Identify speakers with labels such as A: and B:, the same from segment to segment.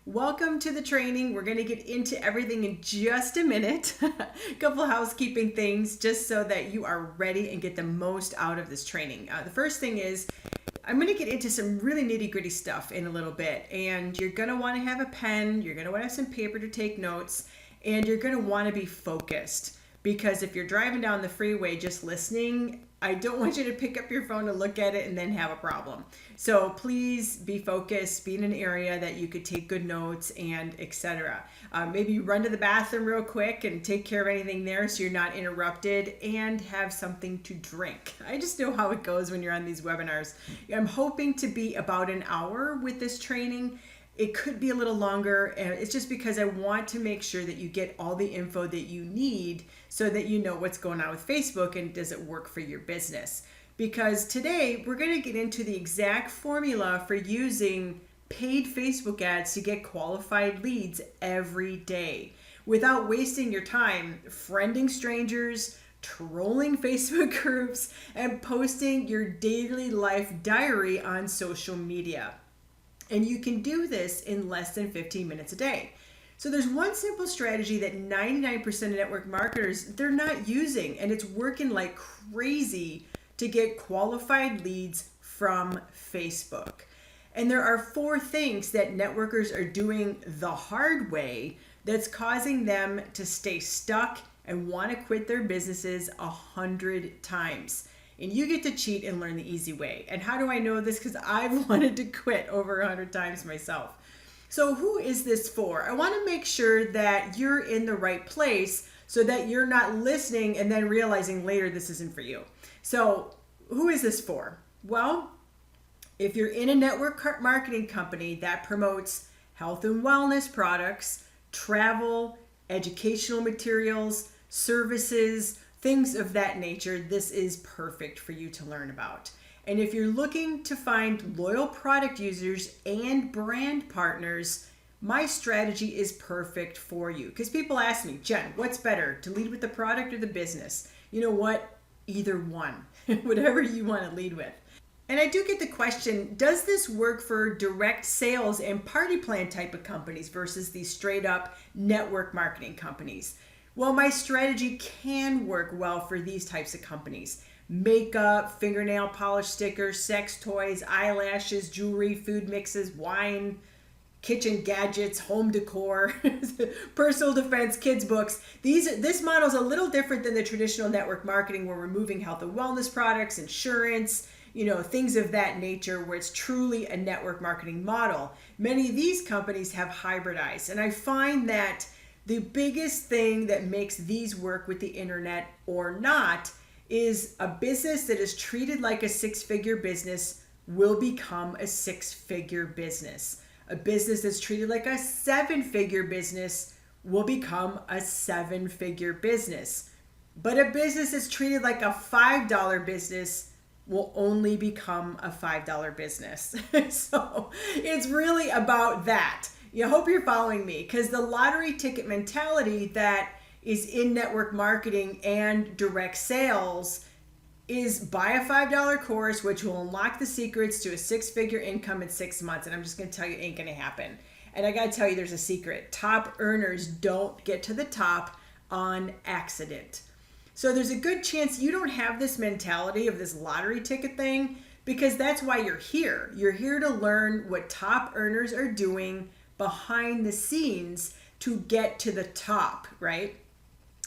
A: Welcome to the training. We're going to get into everything in just a minute. A couple housekeeping things just so that you are ready and get the most out of this training. The first thing is I'm going to get into some really nitty-gritty stuff in a little bit, and you're going to want to have a pen, you're going to want to have some paper to take notes, and you're going to want to be focused, because if you're driving down the freeway just listening, I don't want you to pick up your phone to look at it and then have a problem. So please be focused, be in an area that you could take good notes and etc. Maybe run to the bathroom real quick and take care of anything there so you're not interrupted, and have something to drink. I just know how it goes when you're on these webinars. I'm hoping to be about an hour with this training. It could be a little longer, and it's just because I want to make sure that you get all the info that you need so that you know what's going on with Facebook and does it work for your business. Because today we're going to get into the exact formula for using paid Facebook ads to get qualified leads every day without wasting your time friending strangers, trolling Facebook groups, and posting your daily life diary on social media. And you can do this in less than 15 minutes a day. So there's one simple strategy that 99% of network marketers, they're not using, and it's working like crazy to get qualified leads from Facebook. And there are 4 things that networkers are doing the hard way that's causing them to stay stuck and want to quit their businesses 100 times. And you get to cheat and learn the easy way. And how do I know this? Because I've wanted to quit over 100 times myself. So who is this for? I want to make sure that you're in the right place so that you're not listening and then realizing later this isn't for you. So who is this for? Well, if you're in a network marketing company that promotes health and wellness products, travel, educational materials, services, things of that nature, this is perfect for you to learn about. And if you're looking to find loyal product users and brand partners, my strategy is perfect for you. Because people ask me, Jen, what's better, to lead with the product or the business? You know what? Either one, whatever you want to lead with. And I do get the question, does this work for direct sales and party plan type of companies versus these straight up network marketing companies? Well, my strategy can work well for these types of companies. Makeup, fingernail polish stickers, sex toys, eyelashes, jewelry, food mixes, wine, kitchen gadgets, home decor, personal defense, kids books. This model is a little different than the traditional network marketing where we're moving health and wellness products, insurance, things of that nature, where it's truly a network marketing model. Many of these companies have hybridized, and I find that the biggest thing that makes these work with the internet or not is a business that is treated like a 6-figure business will become a 6-figure business. A business that's treated like a 7-figure business will become a 7-figure business. But a business that's treated like a $5 business will only become a $5 business. So it's really about that. I hope you're following me, because the lottery ticket mentality that is in network marketing and direct sales is buy a $5 course, which will unlock the secrets to a 6-figure income in 6 months. And I'm just going to tell you, it ain't going to happen. And I got to tell you, there's a secret. Top earners don't get to the top on accident. So there's a good chance you don't have this mentality of this lottery ticket thing, because that's why you're here. You're here to learn what top earners are doing behind the scenes to get to the top, right?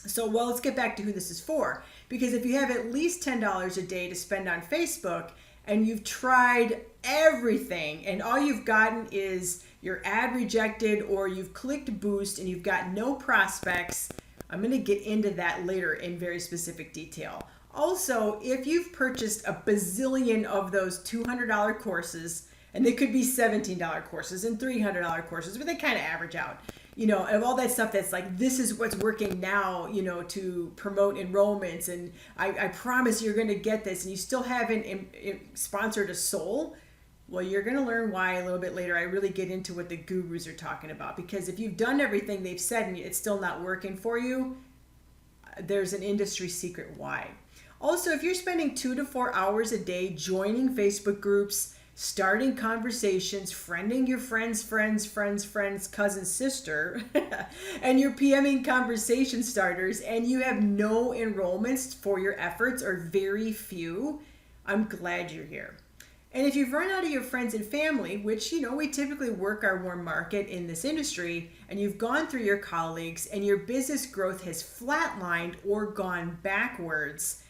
A: So, let's get back to who this is for. Because if you have at least $10 a day to spend on Facebook and you've tried everything and all you've gotten is your ad rejected, or you've clicked boost and you've got no prospects, I'm going to get into that later in very specific detail. Also, if you've purchased a bazillion of those $200 courses, and they could be $17 courses and $300 courses, but they kind of average out, of all that stuff that's like, this is what's working now, to promote enrollments, and I promise you're going to get this, and you still haven't sponsored a soul. Well, you're going to learn why a little bit later. I really get into what the gurus are talking about, because if you've done everything they've said and it's still not working for you, there's an industry secret why. Also, if you're spending 2 to 4 hours a day joining Facebook groups, starting conversations, friending your friends, cousin, sister, and you're PMing conversation starters, and you have no enrollments for your efforts or very few, I'm glad you're here. And if you've run out of your friends and family, which, we typically work our warm market in this industry, and you've gone through your colleagues and your business growth has flatlined or gone backwards,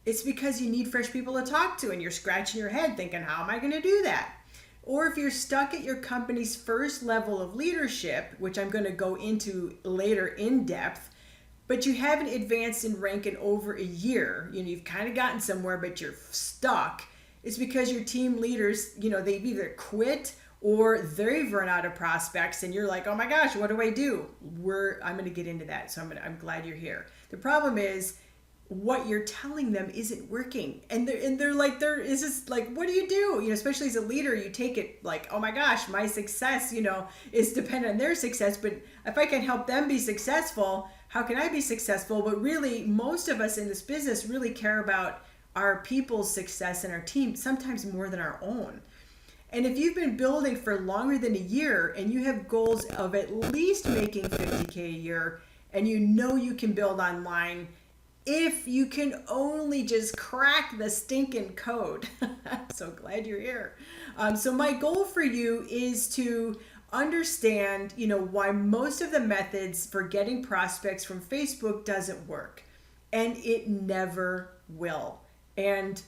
A: it's because you need fresh people to talk to and you're scratching your head thinking, how am I going to do that? Or if you're stuck at your company's first level of leadership, which I'm going to go into later in depth, but you haven't advanced in rank in over a year, you've kind of gotten somewhere, but you're stuck. It's because your team leaders, they've either quit or they've run out of prospects and you're like, oh my gosh, what do I do? I'm going to get into that. So I'm glad you're here. The problem is, what you're telling them isn't working, and they're like, is this like, what do you do? Especially as a leader, you take it like, oh my gosh, my success, is dependent on their success. But if I can help them be successful, how can I be successful? But really, most of us in this business really care about our people's success and our team, sometimes more than our own. And if you've been building for longer than a year and you have goals of at least making $50K a year, and you can build online, if you can only just crack the stinking code. So glad you're here. So my goal for you is to understand, why most of the methods for getting prospects from Facebook doesn't work. And it never will. And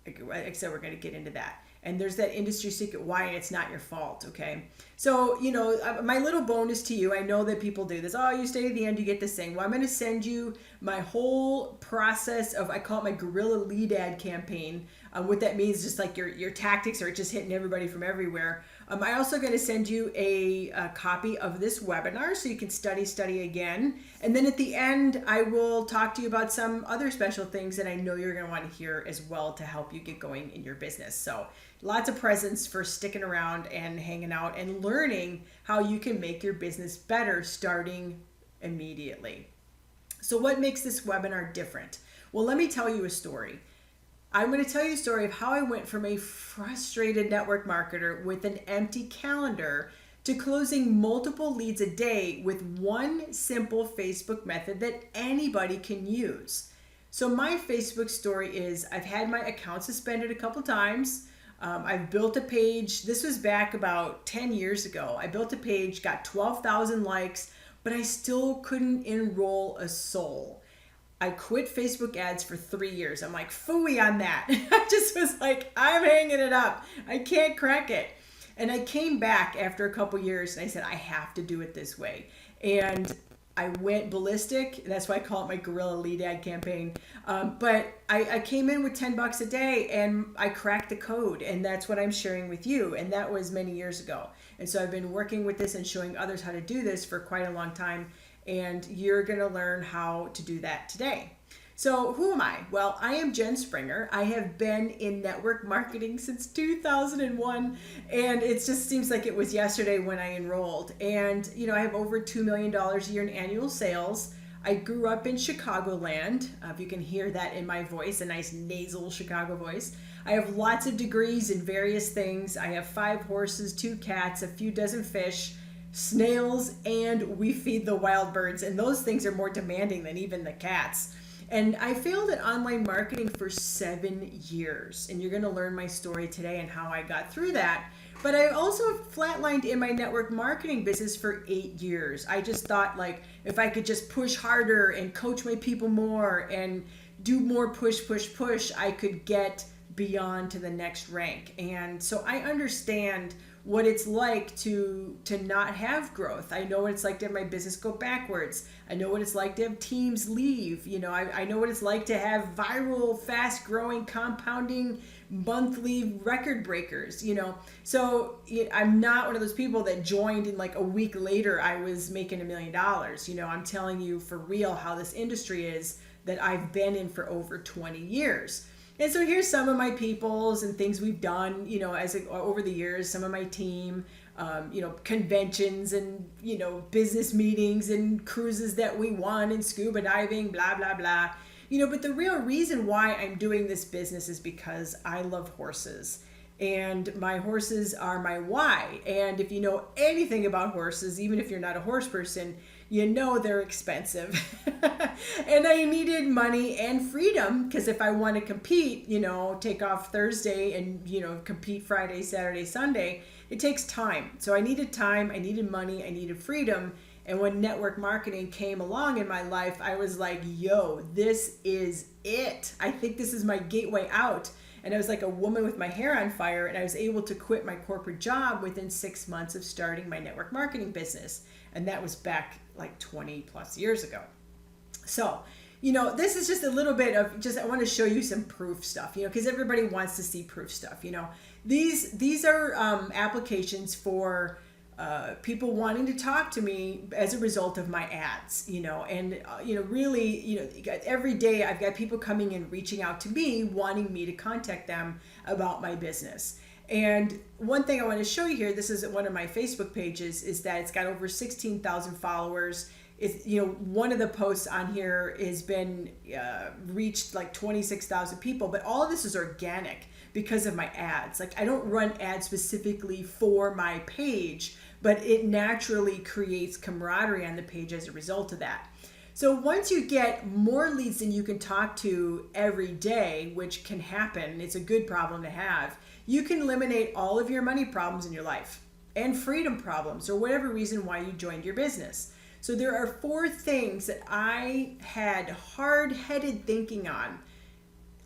A: like I said, we're going to get into that. And there's that industry secret why, and it's not your fault, okay? So, my little bonus to you, I know that people do this. Oh, you stay to the end, you get this thing. Well, I'm going to send you my whole process of, I call it my guerrilla lead ad campaign. What that means, just like your tactics are just hitting everybody from everywhere. I also going to send you a copy of this webinar so you can study again. And then at the end, I will talk to you about some other special things that I know you're going to want to hear as well to help you get going in your business. So lots of presents for sticking around and hanging out and learning how you can make your business better starting immediately. So what makes this webinar different? Well, let me tell you a story. I'm going to tell you a story of how I went from a frustrated network marketer with an empty calendar to closing multiple leads a day with one simple Facebook method that anybody can use. So my Facebook story is, I've had my account suspended a couple times. I've built a page. This was back about 10 years ago. I built a page, got 12,000 likes, but I still couldn't enroll a soul. I quit Facebook ads for 3 years. I'm like, phooey on that. I just was like, I'm hanging it up. I can't crack it. And I came back after a couple years and I said, I have to do it this way. And I went ballistic. That's why I call it my guerrilla lead ad campaign. But I came in with $10 a day and I cracked the code. And that's what I'm sharing with you. And that was many years ago. And so I've been working with this and showing others how to do this for quite a long time. And you're going to learn how to do that today. So who am I? Well, I am Jen Springer. I have been in network marketing since 2001, and it just seems like it was yesterday when I enrolled. And, I have over $2 million a year in annual sales. I grew up in Chicagoland. If you can hear that in my voice, a nice nasal Chicago voice. I have lots of degrees in various things. I have 5 horses, 2 cats, a few dozen fish, snails, and we feed the wild birds. And those things are more demanding than even the cats. And I failed at online marketing for 7 years. And you're going to learn my story today and how I got through that. But I also flatlined in my network marketing business for 8 years. I just thought, like, if I could just push harder and coach my people more and do more push, I could get beyond to the next rank. And so I understand what it's like to not have growth. I know what it's like to have my business go backwards. I know what it's like to have teams leave. I know what it's like to have viral, fast growing, compounding, monthly record breakers, So I'm not one of those people that joined and like a week later I was making $1 million. I'm telling you for real how this industry is that I've been in for over 20 years. And so here's some of my peoples and things we've done, over the years, some of my team, conventions and, business meetings and cruises that we won and scuba diving, blah, blah, blah. But the real reason why I'm doing this business is because I love horses. and my horses are my why. And if you know anything about horses, even if you're not a horse person, you know they're expensive. And I needed money and freedom, because if I want to compete, take off Thursday and, compete Friday, Saturday, Sunday, it takes time. So I needed time, I needed money, I needed freedom. And when network marketing came along in my life, I was like, yo, this is it. I think this is my gateway out. And I was like a woman with my hair on fire, and I was able to quit my corporate job within 6 months of starting my network marketing business. And that was back like 20 plus years ago. So, this is just a little bit of I want to show you some proof stuff, because everybody wants to see proof stuff. These are applications for people wanting to talk to me as a result of my ads, and really, every day I've got people coming in, reaching out to me, wanting me to contact them about my business. And one thing I want to show you here, this is one of my Facebook pages, is that it's got over 16,000 followers. It's, one of the posts on here has been reached like 26,000 people, but all of this is organic because of my ads. Like, I don't run ads specifically for my page, but it naturally creates camaraderie on the page as a result of that. So once you get more leads than you can talk to every day, which can happen, it's a good problem to have, you can eliminate all of your money problems in your life and freedom problems, or whatever reason why you joined your business. So there are 4 things that I had hard-headed thinking on,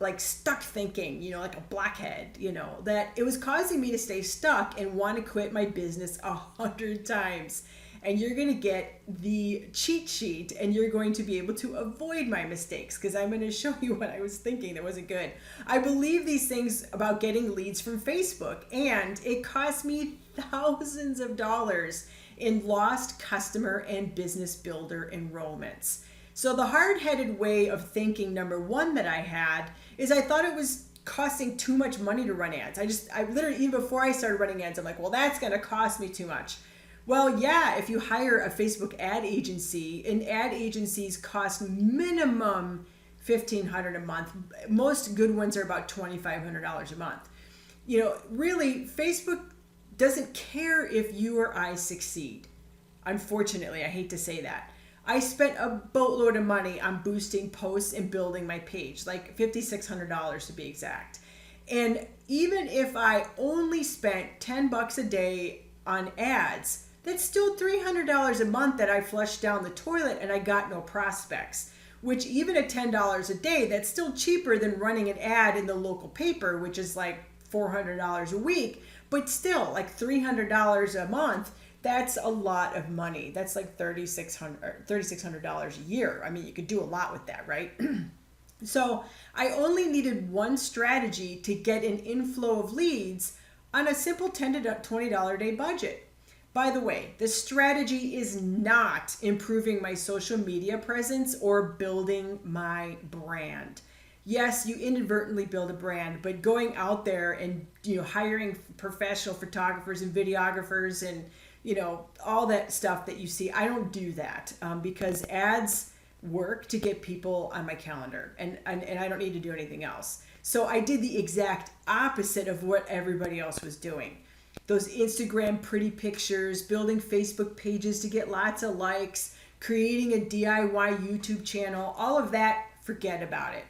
A: like stuck thinking, like a blackhead, that it was causing me to stay stuck and want to quit my business 100 times. And you're going to get the cheat sheet, and you're going to be able to avoid my mistakes, because I'm going to show you what I was thinking that wasn't good. I believe these things about getting leads from Facebook, and it cost me thousands of dollars in lost customer and business builder enrollments. So the hard-headed way of thinking, number 1, that I had is I thought it was costing too much money to run ads. I literally, even before I started running ads, I'm like, well, that's going to cost me too much. Well, yeah, if you hire a Facebook ad agency, and ad agencies cost minimum $1,500 a month. Most good ones are about $2,500 a month. Really, Facebook doesn't care if you or I succeed. Unfortunately, I hate to say that. I spent a boatload of money on boosting posts and building my page, like $5,600 to be exact. And even if I only spent $10 a day on ads, that's still $300 a month that I flushed down the toilet and I got no prospects. Which, even at $10 a day, that's still cheaper than running an ad in the local paper, which is like $400 a week. But still, like $300 a month, that's a lot of money. That's like $3,600 a year. I mean, you could do a lot with that, right? So I only needed one strategy to get an inflow of leads on a simple $10 to $20 a day budget. By the way, the strategy is not improving my social media presence or building my brand. Yes, you inadvertently build a brand, but going out there and hiring professional photographers and videographers and all that stuff that you see, I don't do that because ads work to get people on my calendar, and I don't need to do anything else. So I did the exact opposite of what everybody else was doing. Those Instagram pretty pictures, building Facebook pages to get lots of likes, creating a DIY YouTube channel, all of that, forget about it.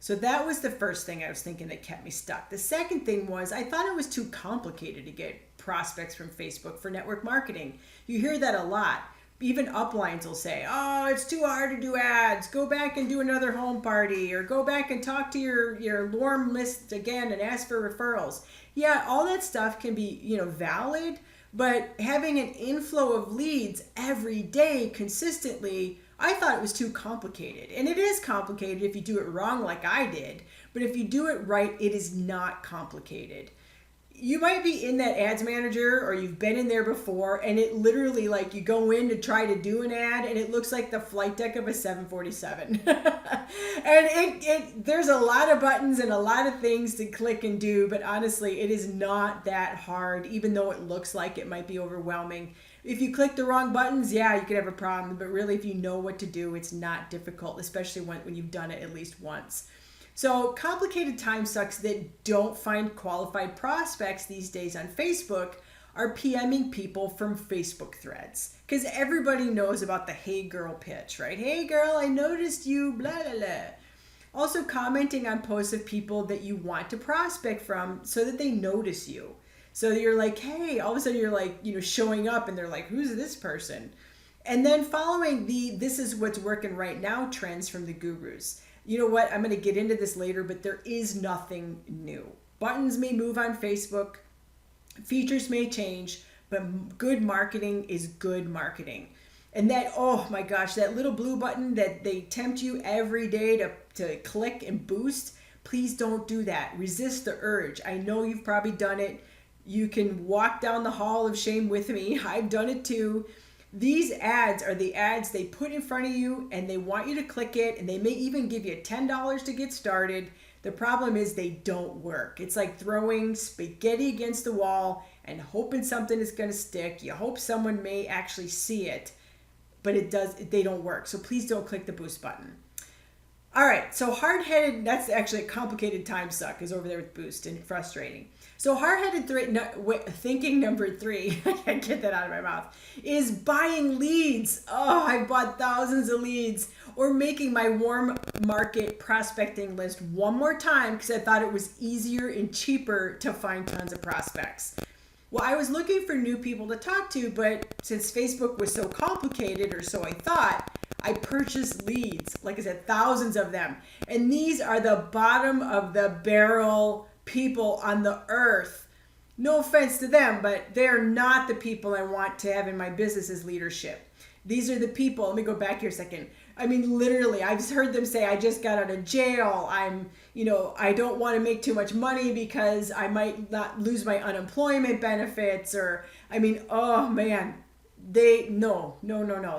A: So that was the first thing I was thinking that kept me stuck. The second thing was I thought it was too complicated to get prospects from Facebook for network marketing. You hear that a lot. Even uplines will say, oh, it's too hard to do ads. Go back and do another home party, or go back and talk to your warm list again and ask for referrals. Yeah, all that stuff can be, valid, but having an inflow of leads every day consistently, I thought it was too complicated. And it is complicated if you do it wrong like I did, but if you do it right, it is not complicated. You might be in that ads manager, or you've been in there before, and it literally, like, you go in to try to do an ad and it looks like the flight deck of a 747. And there's a lot of buttons and a lot of things to click and do, but honestly, it is not that hard, even though it looks like it might be overwhelming. If you click the wrong buttons, yeah, you could have a problem, but really, if you know what to do, it's not difficult, especially when you've done it at least once. So complicated time sucks that don't find qualified prospects these days on Facebook are PMing people from Facebook threads. Because everybody knows about the hey girl pitch, right? Hey girl, I noticed you, blah, blah, blah. Also commenting on posts of people that you want to prospect from so that they notice you. So you're like, hey, all of a sudden you're like, showing up and they're like, who's this person? And then following the this is what's working right now trends from the gurus. You know what? I'm going to get into this later, but there is nothing new. Buttons may move on Facebook. Features may change, but good marketing is good marketing. And that, oh my gosh, that little blue button that they tempt you every day to click and boost, please don't do that. Resist the urge. I know you've probably done it. You can walk down the hall of shame with me. I've done it too. These ads are the ads they put in front of you and they want you to click it, and they may even give you $10 to get started. The problem is they don't work. It's like throwing spaghetti against the wall and hoping something is going to stick. You hope someone may actually see it, but they don't work. So please don't click the boost button. All right, so hard-headed, that's actually a complicated time suck is over there with boost and frustrating. So hard-headed thinking number 3, I can't get that out of my mouth, is buying leads. Oh, I bought thousands of leads. Or making my warm market prospecting list one more time because I thought it was easier and cheaper to find tons of prospects. Well, I was looking for new people to talk to, but since Facebook was so complicated, or so I thought, I purchased leads, like I said, thousands of them. And these are the bottom of the barrel people on the earth. No offense to them, but they're not the people I want to have in my business as leadership. These are the people, let me go back here a second. I mean, literally, I've heard them say, I just got out of jail. I don't want to make too much money because I might not lose my unemployment benefits. Oh man, no.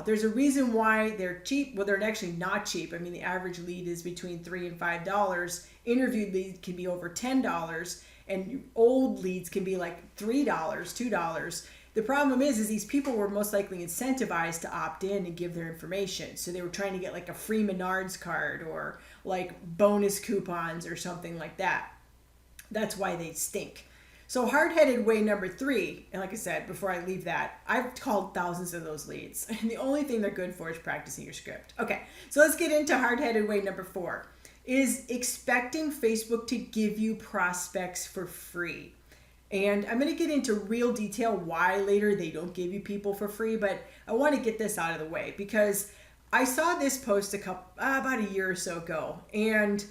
A: There's a reason why they're cheap. Well, they're actually not cheap. I mean, the average lead is between $3 and $5. Interviewed lead can be over $10, and old leads can be like $3, $2. The problem is these people were most likely incentivized to opt in and give their information. So they were trying to get like a free Menards card or like bonus coupons or something like that. That's why they stink. So hard-headed way number 3, and like I said, before I leave that, I've called thousands of those leads. And the only thing they're good for is practicing your script. Okay, so let's get into hard-headed way number 4, is expecting Facebook to give you prospects for free. And I'm going to get into real detail why later they don't give you people for free, but I want to get this out of the way because I saw this post about a year or so ago, and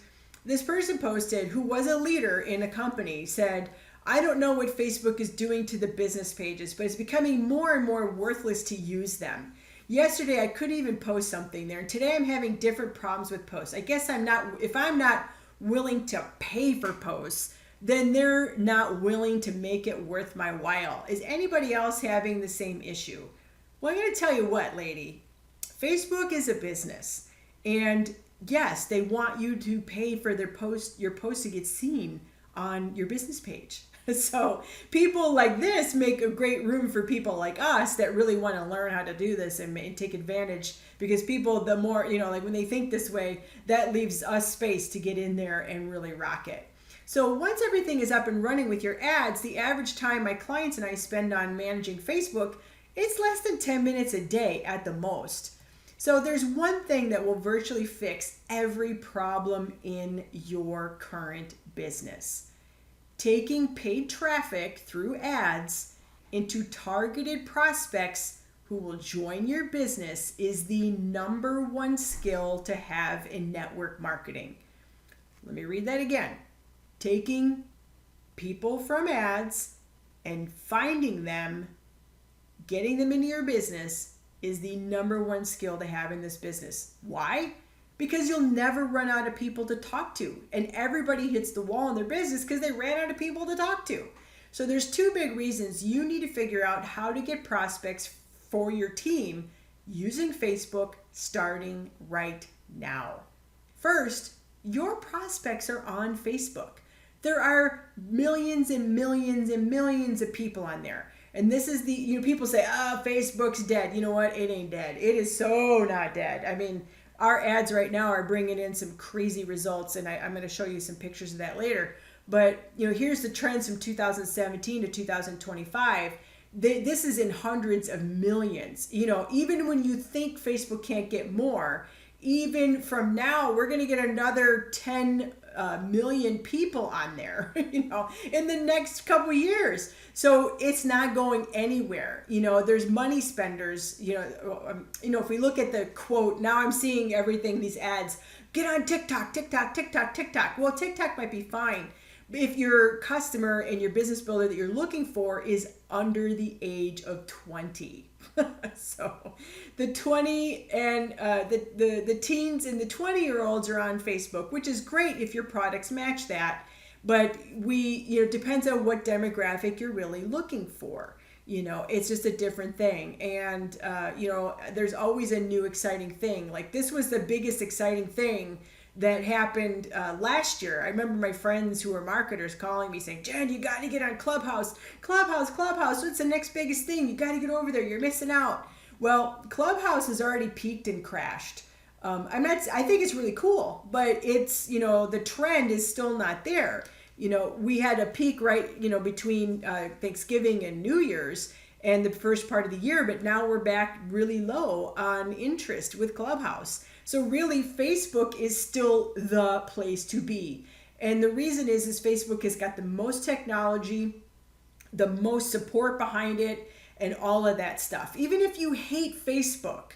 A: this person posted, who was a leader in a company, said, I don't know what Facebook is doing to the business pages, but it's becoming more and more worthless to use them. Yesterday, I couldn't even post something there, and today I'm having different problems with posts. I guess if I'm not willing to pay for posts, then they're not willing to make it worth my while. Is anybody else having the same issue? Well, I'm going to tell you what, lady. Facebook is a business. And yes, they want you to pay for your post to get seen on your business page. So people like this make a great room for people like us that really want to learn how to do this and take advantage, because people, the more, like when they think this way, that leaves us space to get in there and really rock it. So once everything is up and running with your ads, the average time my clients and I spend on managing Facebook, it's less than 10 minutes a day at the most. So there's one thing that will virtually fix every problem in your current business. Taking paid traffic through ads into targeted prospects who will join your business is the number one skill to have in network marketing. Let me read that again. Taking people from ads and finding them, getting them into your business is the number one skill to have in this business. Why? Because you'll never run out of people to talk to. And everybody hits the wall in their business because they ran out of people to talk to. So there's 2 big reasons you need to figure out how to get prospects for your team using Facebook starting right now. First, your prospects are on Facebook. There are millions and millions and millions of people on there. And this is people say, Facebook's dead. You know what? It ain't dead. It is so not dead. I mean, our ads right now are bringing in some crazy results, and I'm going to show you some pictures of that later. But here's the trends from 2017 to 2025. This is in hundreds of millions. Even when you think Facebook can't get more, even from now, we're going to get another 10 million people on there, in the next couple years. So it's not going anywhere. There's money spenders, if we look at the quote, now I'm seeing everything, these ads, get on TikTok, TikTok, TikTok, TikTok. Well, TikTok might be fine if your customer and your business builder that you're looking for is under the age of 20. So the 20 and the teens and the 20-year-olds are on Facebook, which is great if your products match that. But it depends on what demographic you're really looking for. It's just a different thing. And, there's always a new exciting thing. Like this was the biggest exciting thing that happened last year. I remember my friends who are marketers calling me saying, Jen, you got to get on Clubhouse. Clubhouse. What's the next biggest thing? You got to get over there. You're missing out. Well, Clubhouse has already peaked and crashed. I think it's really cool, but it's, the trend is still not there. We had a peak right, between Thanksgiving and New Year's and the first part of the year, but now we're back really low on interest with Clubhouse. So really, Facebook is still the place to be. And the reason is Facebook has got the most technology, the most support behind it, and all of that stuff. Even if you hate Facebook,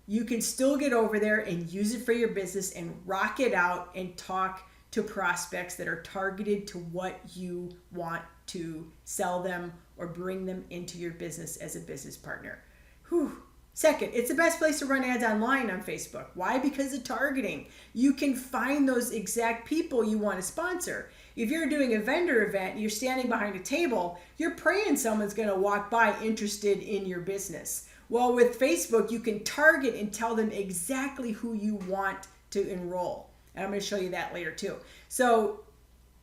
A: you can still get over there and use it for your business and rock it out and talk to prospects that are targeted to what you want to sell them or bring them into your business as a business partner. Whew. Second, it's the best place to run ads online on Facebook. Why? Because of targeting. You can find those exact people you want to sponsor. If you're doing a vendor event and you're standing behind a table, you're praying someone's going to walk by interested in your business. Well, with Facebook, you can target and tell them exactly who you want to enroll. And I'm going to show you that later too. So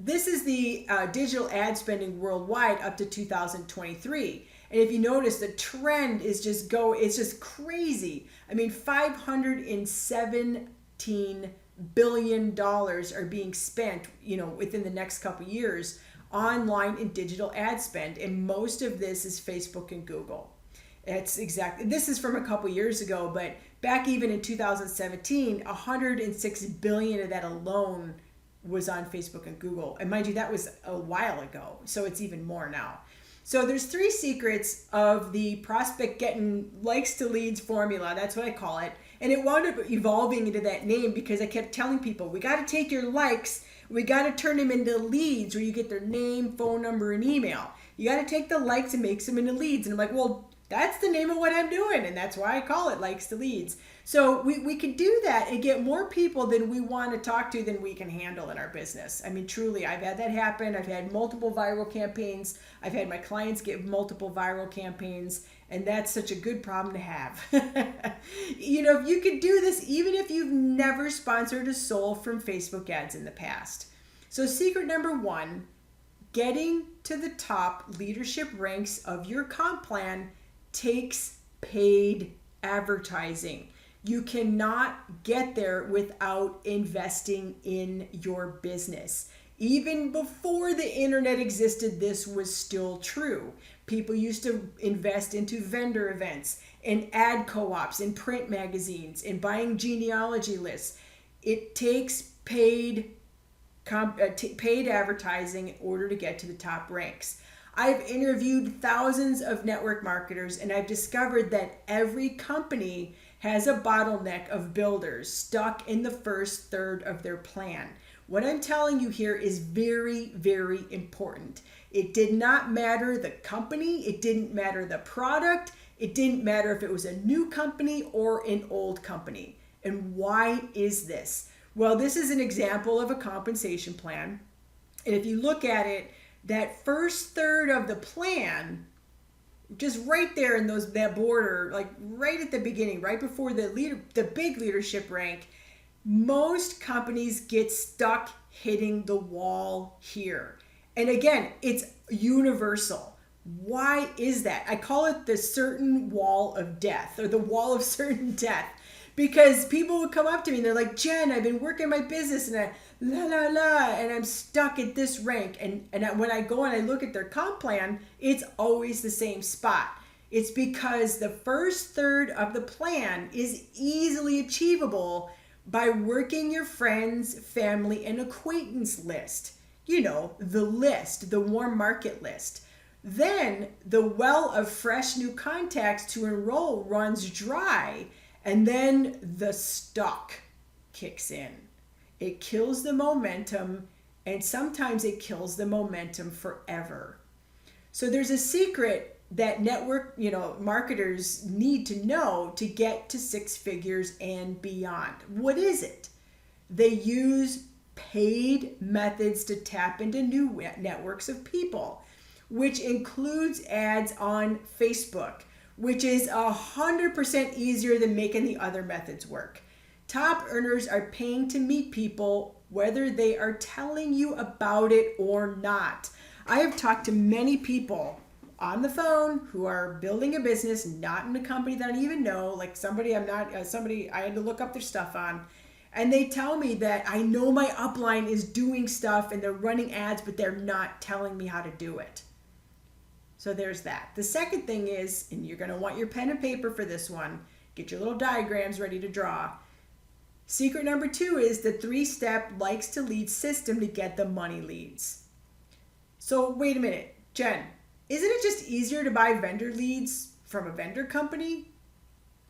A: this is the digital ad spending worldwide up to 2023. And if you notice, the trend is it's just crazy. I mean, $517 billion are being spent, within the next couple of years online in digital ad spend. And most of this is Facebook and Google. This is from a couple of years ago, but back even in 2017, 106 billion of that alone was on Facebook and Google. And mind you, that was a while ago. So it's even more now. So there's 3 secrets of the prospect getting likes to leads formula. That's what I call it. And it wound up evolving into that name because I kept telling people, we got to take your likes, we got to turn them into leads where you get their name, phone number, and email. You got to take the likes and make them into leads. And I'm like, well, that's the name of what I'm doing. And that's why I call it likes to leads. So we can do that and get more people than we want to talk to than we can handle in our business. I mean, truly, I've had that happen. I've had multiple viral campaigns. I've had my clients get multiple viral campaigns. And that's such a good problem to have. If you could do this, even if you've never sponsored a soul from Facebook ads in the past. So secret number 1, getting to the top leadership ranks of your comp plan takes paid advertising. You cannot get there without investing in your business. Even before the internet existed, this was still true. People used to invest into vendor events and ad co-ops and print magazines and buying genealogy lists. It takes paid advertising in order to get to the top ranks. I've interviewed thousands of network marketers, and I've discovered that every company has a bottleneck of builders stuck in the first third of their plan. What I'm telling you here is very, very important. It did not matter the company, it didn't matter the product, it didn't matter if it was a new company or an old company. And why is this? Well, this is an example of a compensation plan. And if you look at it, that first third of the plan, just right there in that border, like right at the beginning, right before the big leadership rank, most companies get stuck hitting the wall here. And again, it's universal. Why is that? I call it the certain wall of death, or the wall of certain death, because people would come up to me and they're like, Jen, I've been working my business and and I'm stuck at this rank. And when I go and I look at their comp plan, it's always the same spot. It's because the first third of the plan is easily achievable by working your friends, family, and acquaintance list. You know, the list, the warm market list. Then the well of fresh new contacts to enroll runs dry, and then the stock kicks in. It kills the momentum, and sometimes it kills the momentum forever. So there's a secret that network, marketers need to know to get to six figures and beyond. What is it? They use paid methods to tap into new networks of people, which includes ads on Facebook, which is 100% easier than making the other methods work. Top earners are paying to meet people, whether they are telling you about it or not. I have talked to many people on the phone who are building a business, not in a company that I don't even know, like somebody I had to look up their stuff on. And they tell me that I know my upline is doing stuff and they're running ads, but they're not telling me how to do it. So there's that. The second thing is, and you're going to want your pen and paper for this one, get your little diagrams ready to draw. Secret number 2 is the 3-step likes to lead system to get the money leads. So wait a minute, Jen, isn't it just easier to buy vendor leads from a vendor company?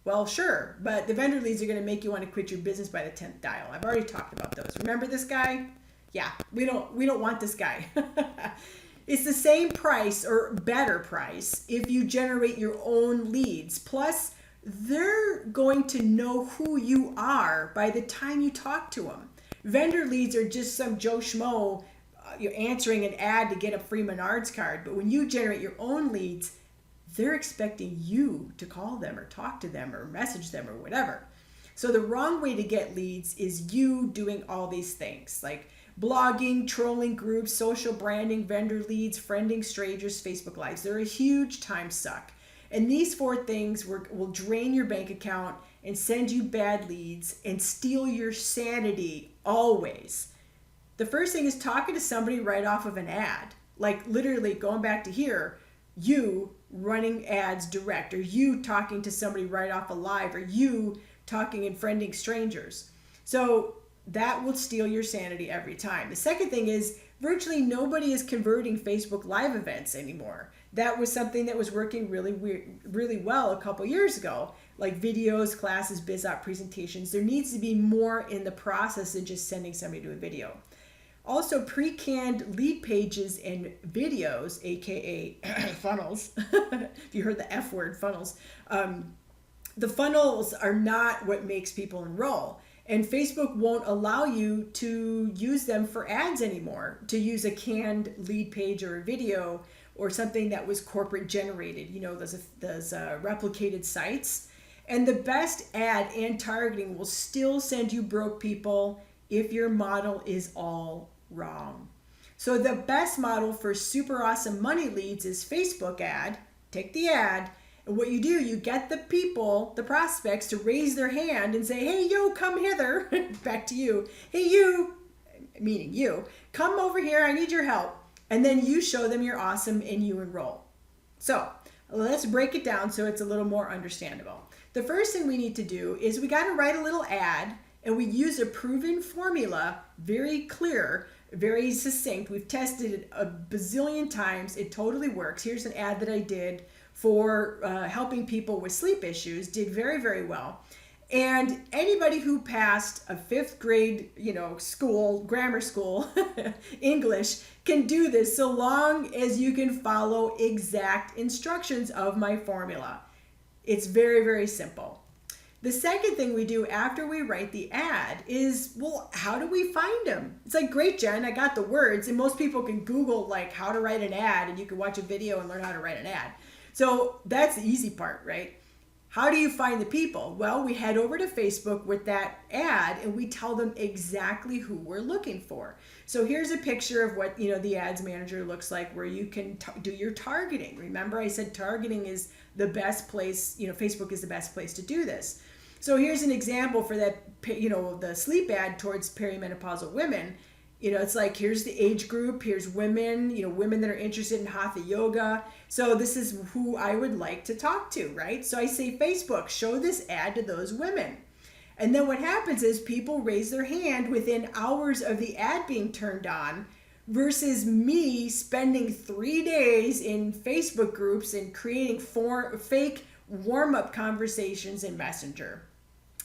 A: Well, sure, but the vendor leads are going to make you want to quit your business by the 10th dial. I've already talked about those. Remember this guy? Yeah, we don't want this guy. It's the same price or better price if you generate your own leads. Plus, they're going to know who you are by the time you talk to them. Vendor leads are just some Joe Schmo you're answering an ad to get a free Menards card. But when you generate your own leads, they're expecting you to call them or talk to them or message them or whatever. So the wrong way to get leads is you doing all these things like blogging, trolling groups, social branding, vendor leads, friending strangers, Facebook Lives. They're a huge time suck. And these 4 things will drain your bank account and send you bad leads and steal your sanity always. The first thing is talking to somebody right off of an ad. Like literally going back to here, you running ads direct, or you talking to somebody right off a live, or you talking and friending strangers. So that will steal your sanity every time. The second thing is virtually nobody is converting Facebook Live events anymore. That was something that was working really well a couple years ago, like videos, classes, biz op presentations. There needs to be more in the process than just sending somebody to a video. Also, pre-canned lead pages and videos, aka funnels, if you heard the F word, funnels, the funnels are not what makes people enroll. And Facebook won't allow you to use them for ads anymore, to use a canned lead page or a video or something that was corporate generated, those replicated sites. And the best ad and targeting will still send you broke people if your model is all wrong. So the best model for super awesome money leads is Facebook ad. Take the ad, and what you do, you get the people, the prospects, to raise their hand and say, hey, yo, come hither. Back to you. Hey, you, meaning you, come over here. I need your help. And then you show them you're awesome and you enroll. So let's break it down so it's a little more understandable. The first thing we need to do is we got to write a little ad, and we use a proven formula, very clear, very succinct. We've tested it a bazillion times. It totally works. Here's an ad that I did for helping people with sleep issues. Did very, very well. And anybody who passed a 5th grade, school, grammar school, English, can do this so long as you can follow exact instructions of my formula. It's very, very simple. The second thing we do after we write the ad is, well, how do we find them? It's like, great, Jen, I got the words, and most people can Google like how to write an ad, and you can watch a video and learn how to write an ad. So that's the easy part, right? How do you find the people? Well, we head over to Facebook with that ad and we tell them exactly who we're looking for. So here's a picture of what, the ads manager looks like, where you can do your targeting. Remember I said targeting is the best place, Facebook is the best place to do this. So here's an example for that, the sleep ad towards perimenopausal women. It's like, here's the age group, here's women, women that are interested in hatha yoga. So this is who I would like to talk to, right? So I say, Facebook, show this ad to those women. And then what happens is people raise their hand within hours of the ad being turned on, versus me spending 3 days in Facebook groups and creating fake warm-up conversations in Messenger.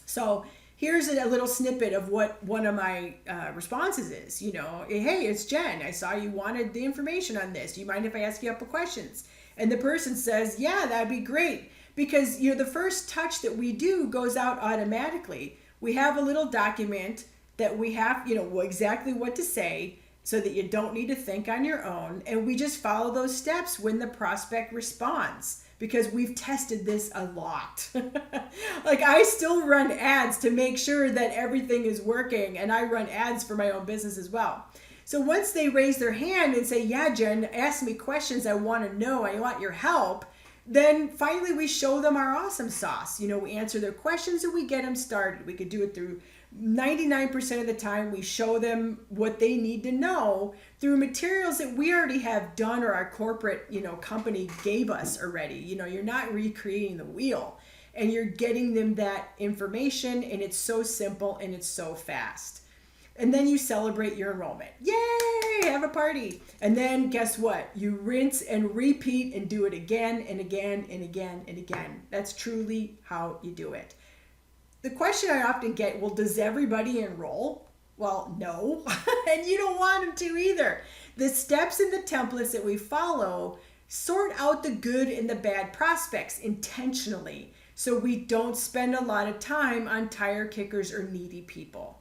A: So here's a little snippet of what one of my responses is. Hey, it's Jen. I saw you wanted the information on this. Do you mind if I ask you a couple questions? And the person says, yeah, that'd be great. Because, the first touch that we do goes out automatically. We have a little document that we have, exactly what to say, so that you don't need to think on your own. And we just follow those steps when the prospect responds, because we've tested this a lot. Like, I still run ads to make sure that everything is working, and I run ads for my own business as well. So once they raise their hand and say, yeah, Jen, ask me questions, I want to know, I want your help, then finally we show them our awesome sauce. We answer their questions and we get them started. We could do it through 99% of the time. We show them what they need to know through materials that we already have done, or our corporate, company gave us already. You're not recreating the wheel, and you're getting them that information, and it's so simple and it's so fast. And then you celebrate your enrollment. Yay, have a party. And then guess what? You rinse and repeat and do it again and again and again and again. That's truly how you do it. The question I often get, well, does everybody enroll? Well, no, and you don't want them to either. The steps and the templates that we follow sort out the good and the bad prospects intentionally, so we don't spend a lot of time on tire kickers or needy people.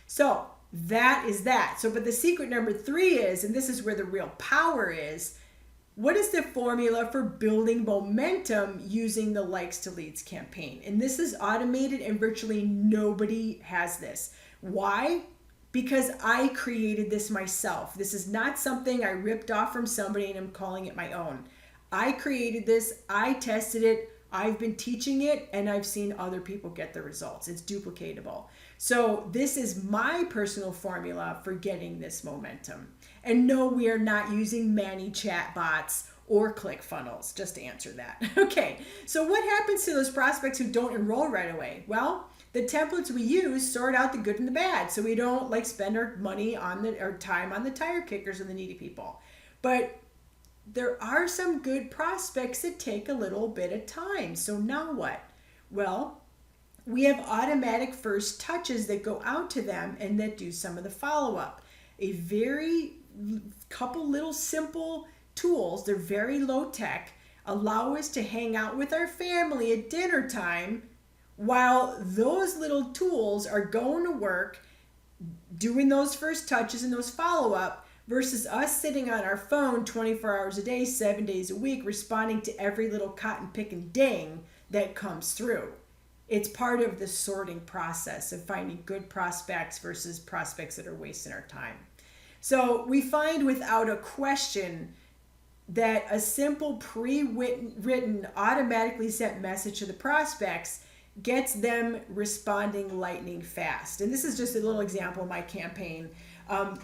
A: So that is that. But the secret number 3 is, and this is where the real power is, what is the formula for building momentum using the Likes to Leads campaign? And this is automated, and virtually nobody has this. Why? Because I created this myself. This is not something I ripped off from somebody and I'm calling it my own. I created this, I tested it, I've been teaching it, and I've seen other people get the results. It's duplicatable. So this is my personal formula for getting this momentum. And no, we are not using many chat bots or ClickFunnels, just to answer that. Okay, so what happens to those prospects who don't enroll right away? Well, the templates we use sort out the good and the bad, so we don't spend our money on our time on the tire kickers and the needy people. But there are some good prospects that take a little bit of time. So now what? Well, we have automatic first touches that go out to them and that do some of the follow-up. A very couple little simple tools, they're very low tech, allow us to hang out with our family at dinner time while those little tools are going to work, doing those first touches and those follow-up, versus us sitting on our phone 24 hours a day, 7 days a week, responding to every little cotton picking ding that comes through. It's part of the sorting process of finding good prospects versus prospects that are wasting our time. So we find without a question that a simple pre-written, automatically sent message to the prospects gets them responding lightning fast. And this is just a little example of my campaign.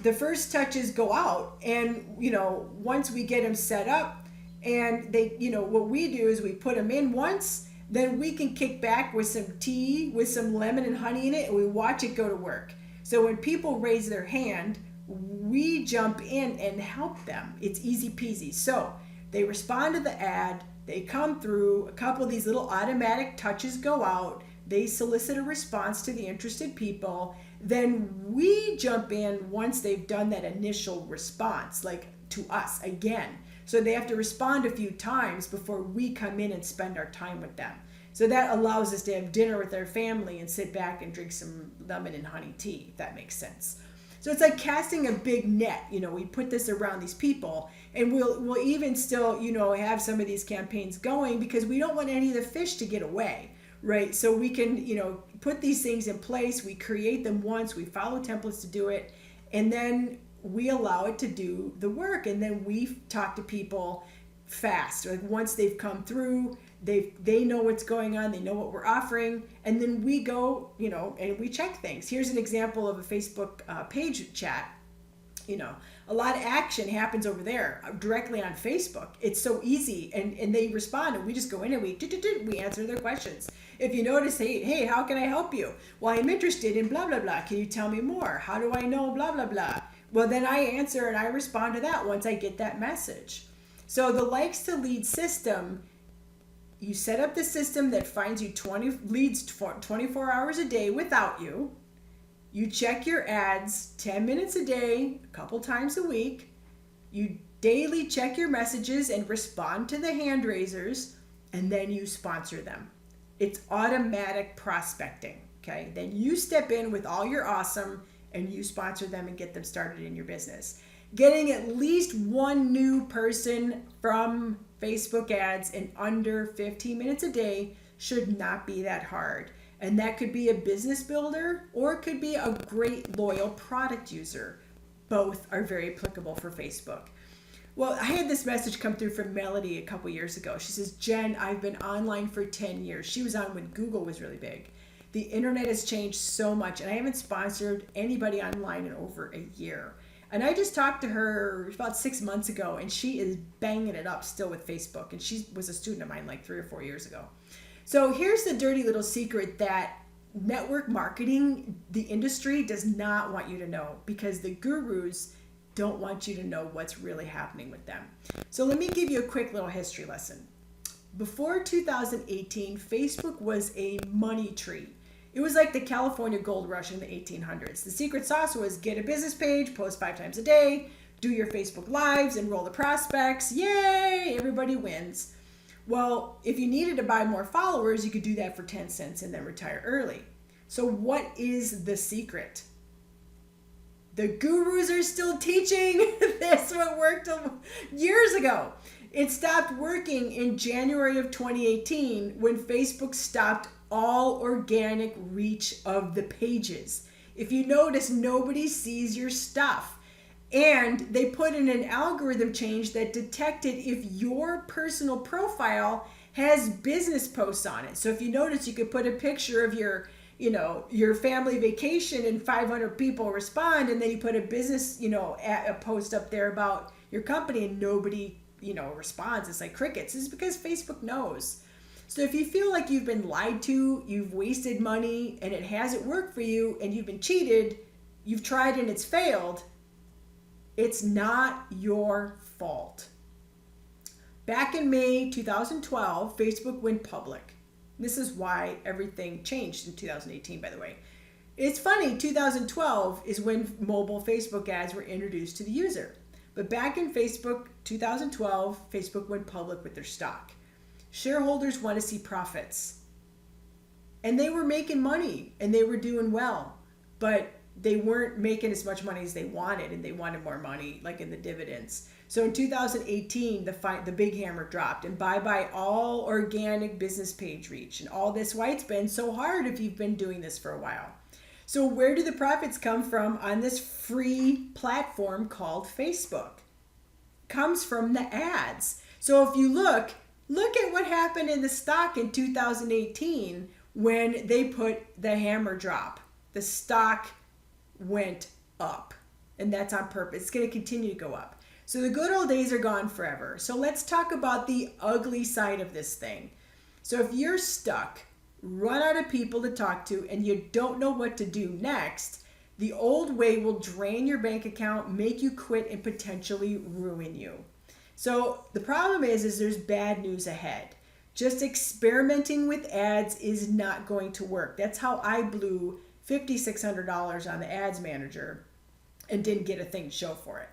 A: The first touches go out, and once we get them set up, and they, what we do is we put them in once, then we can kick back with some tea with some lemon and honey in it, and we watch it go to work. So when people raise their hand, we jump in and help them. It's easy peasy. So they respond to the ad, they come through, a couple of these little automatic touches go out, they solicit a response to the interested people, then we jump in once they've done that initial response, to us again. So they have to respond a few times before we come in and spend our time with them. So that allows us to have dinner with our family and sit back and drink some lemon and honey tea, if that makes sense. So it's like casting a big net. We put this around these people, and we'll even still, have some of these campaigns going because we don't want any of the fish to get away, right? So we can, put these things in place. We create them once, we follow templates to do it, and then we allow it to do the work. And then we talk to people fast. Once they've come through, They know what's going on. They know what we're offering. And then we go, and we check things. Here's an example of a Facebook page chat. A lot of action happens over there directly on Facebook. It's so easy, and they respond, and we just go in and we answer their questions. If you notice, hey, how can I help you? Well, I'm interested in blah, blah, blah. Can you tell me more? How do I know blah, blah, blah? Well, then I answer and I respond to that once I get that message. So the likes to lead system, you set up the system that finds you 20 leads 24 hours a day without you. You check your ads 10 minutes a day, a couple times a week. You daily check your messages and respond to the hand raisers, and then you sponsor them. It's automatic prospecting, okay? Then you step in with all your awesome, and you sponsor them and get them started in your business. Getting at least one new person from Facebook ads in under 15 minutes a day should not be that hard. And that could be a business builder, or it could be a great loyal product user. Both are very applicable for Facebook. Well, I had this message come through from Melody a couple years ago. She says, Jen, I've been online for 10 years. She was on when Google was really big. The internet has changed so much, and I haven't sponsored anybody online in over a year. And I just talked to her about 6 months ago, and she is banging it up still with Facebook. And she was a student of mine like 3 or 4 years ago. So here's the dirty little secret that network marketing, the industry, does not want you to know, because the gurus don't want you to know what's really happening with them. So let me give you a quick little history lesson. Before 2018, Facebook was a money tree. It was like the California gold rush in the 1800s. The secret sauce was get a business page, post 5 times a day, do your Facebook lives, enroll the prospects. Yay, everybody wins. Well, if you needed to buy more followers, you could do that for 10 cents and then retire early. So what is the secret? The gurus are still teaching this, what worked years ago. It stopped working in January of 2018 when Facebook stopped all organic reach of the pages. If you notice, nobody sees your stuff. And they put in an algorithm change that detected if your personal profile has business posts on it. So if you notice, you could put a picture of your family vacation and 500 people respond, and then you put a business, a post up there about your company and nobody, responds. It's like crickets. It's because Facebook knows. So if you feel like you've been lied to, you've wasted money, and it hasn't worked for you, and you've been cheated, you've tried and it's failed, it's not your fault. Back in May 2012, Facebook went public. This is why everything changed in 2018, by the way. It's funny, 2012 is when mobile Facebook ads were introduced to the user. But back in 2012, Facebook went public with their stock. Shareholders want to see profits. And they were making money, and they were doing well. But they weren't making as much money as they wanted, and they wanted more money, like in the dividends. So in 2018, the big hammer dropped, and bye-bye all organic business page reach. And all this why it's been so hard if you've been doing this for a while. So where do the profits come from on this free platform called Facebook? Comes from the ads. So if you look at what happened in the stock in 2018 when they put the hammer drop. The stock went up, and that's on purpose. It's going to continue to go up. So the good old days are gone forever. So let's talk about the ugly side of this thing. So if you're stuck, run out of people to talk to, and you don't know what to do next, the old way will drain your bank account, make you quit, and potentially ruin you. So the problem is there's bad news ahead. Just experimenting with ads is not going to work. That's how I blew $5,600 on the ads manager and didn't get a thing to show for it.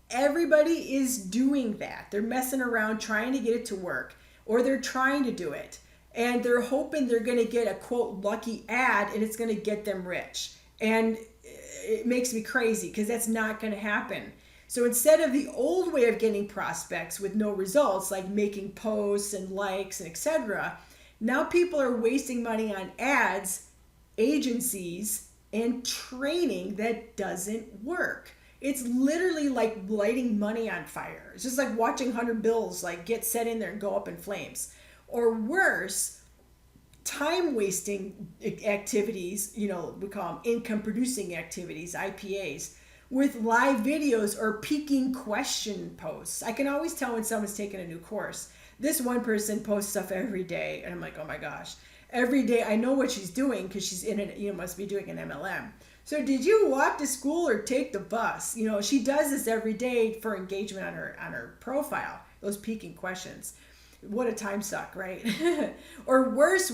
A: Everybody is doing that. They're messing around trying to get it to work, or they're trying to do it, and they're hoping they're going to get a quote lucky ad and it's going to get them rich. And it makes me crazy because that's not going to happen. So instead of the old way of getting prospects with no results, like making posts and likes and etc., now people are wasting money on ads, agencies, and training that doesn't work. It's literally like lighting money on fire. It's just like watching 100 bills like get set in there and go up in flames. Or worse, time wasting activities, we call them income producing activities, IPAs, with live videos or peaking question posts. I can always tell when someone's taking a new course. This one person posts stuff every day, and I'm like, oh my gosh. Every day I know what she's doing because she's in it, must be doing an MLM. So did you walk to school or take the bus? She does this every day for engagement on her profile, those peaking questions. What a time suck, right? Or worse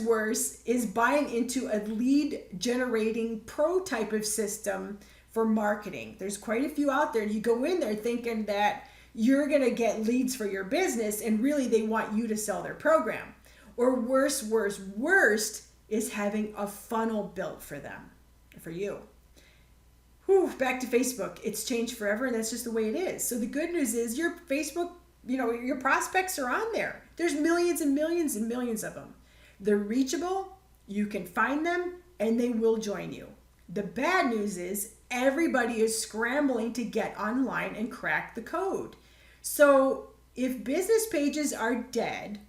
A: is buying into a lead generating pro type of system for marketing. There's quite a few out there. You go in there thinking that you're going to get leads for your business, and really they want you to sell their program. Or worst is having a funnel built for them, for you. Whew, back to Facebook. It's changed forever, and that's just the way it is. So the good news is your Facebook, your prospects are on there. There's millions and millions and millions of them. They're reachable, you can find them, and they will join you. The bad news is everybody is scrambling to get online and crack the code. So if business pages are dead,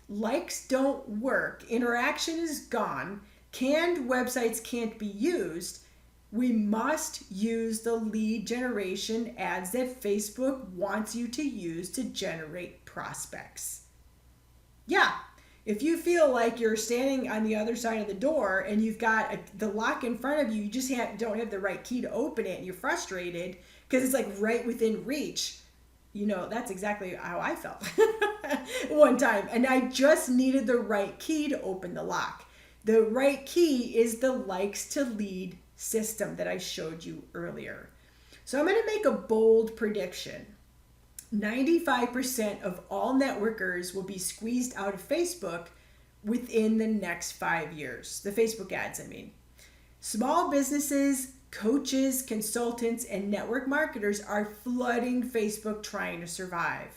A: likes don't work, interaction is gone, canned websites can't be used, we must use the lead generation ads that Facebook wants you to use to generate prospects. Yeah, if you feel like you're standing on the other side of the door and you've got the lock in front of you, you just don't have the right key to open it, and you're frustrated because it's like right within reach, that's exactly how I felt one time. And I just needed the right key to open the lock. The right key is the likes to lead system that I showed you earlier. So I'm going to make a bold prediction. 95% of all networkers will be squeezed out of Facebook within the next 5 years. The Facebook ads, I mean. Small businesses, coaches, consultants, and network marketers are flooding Facebook trying to survive.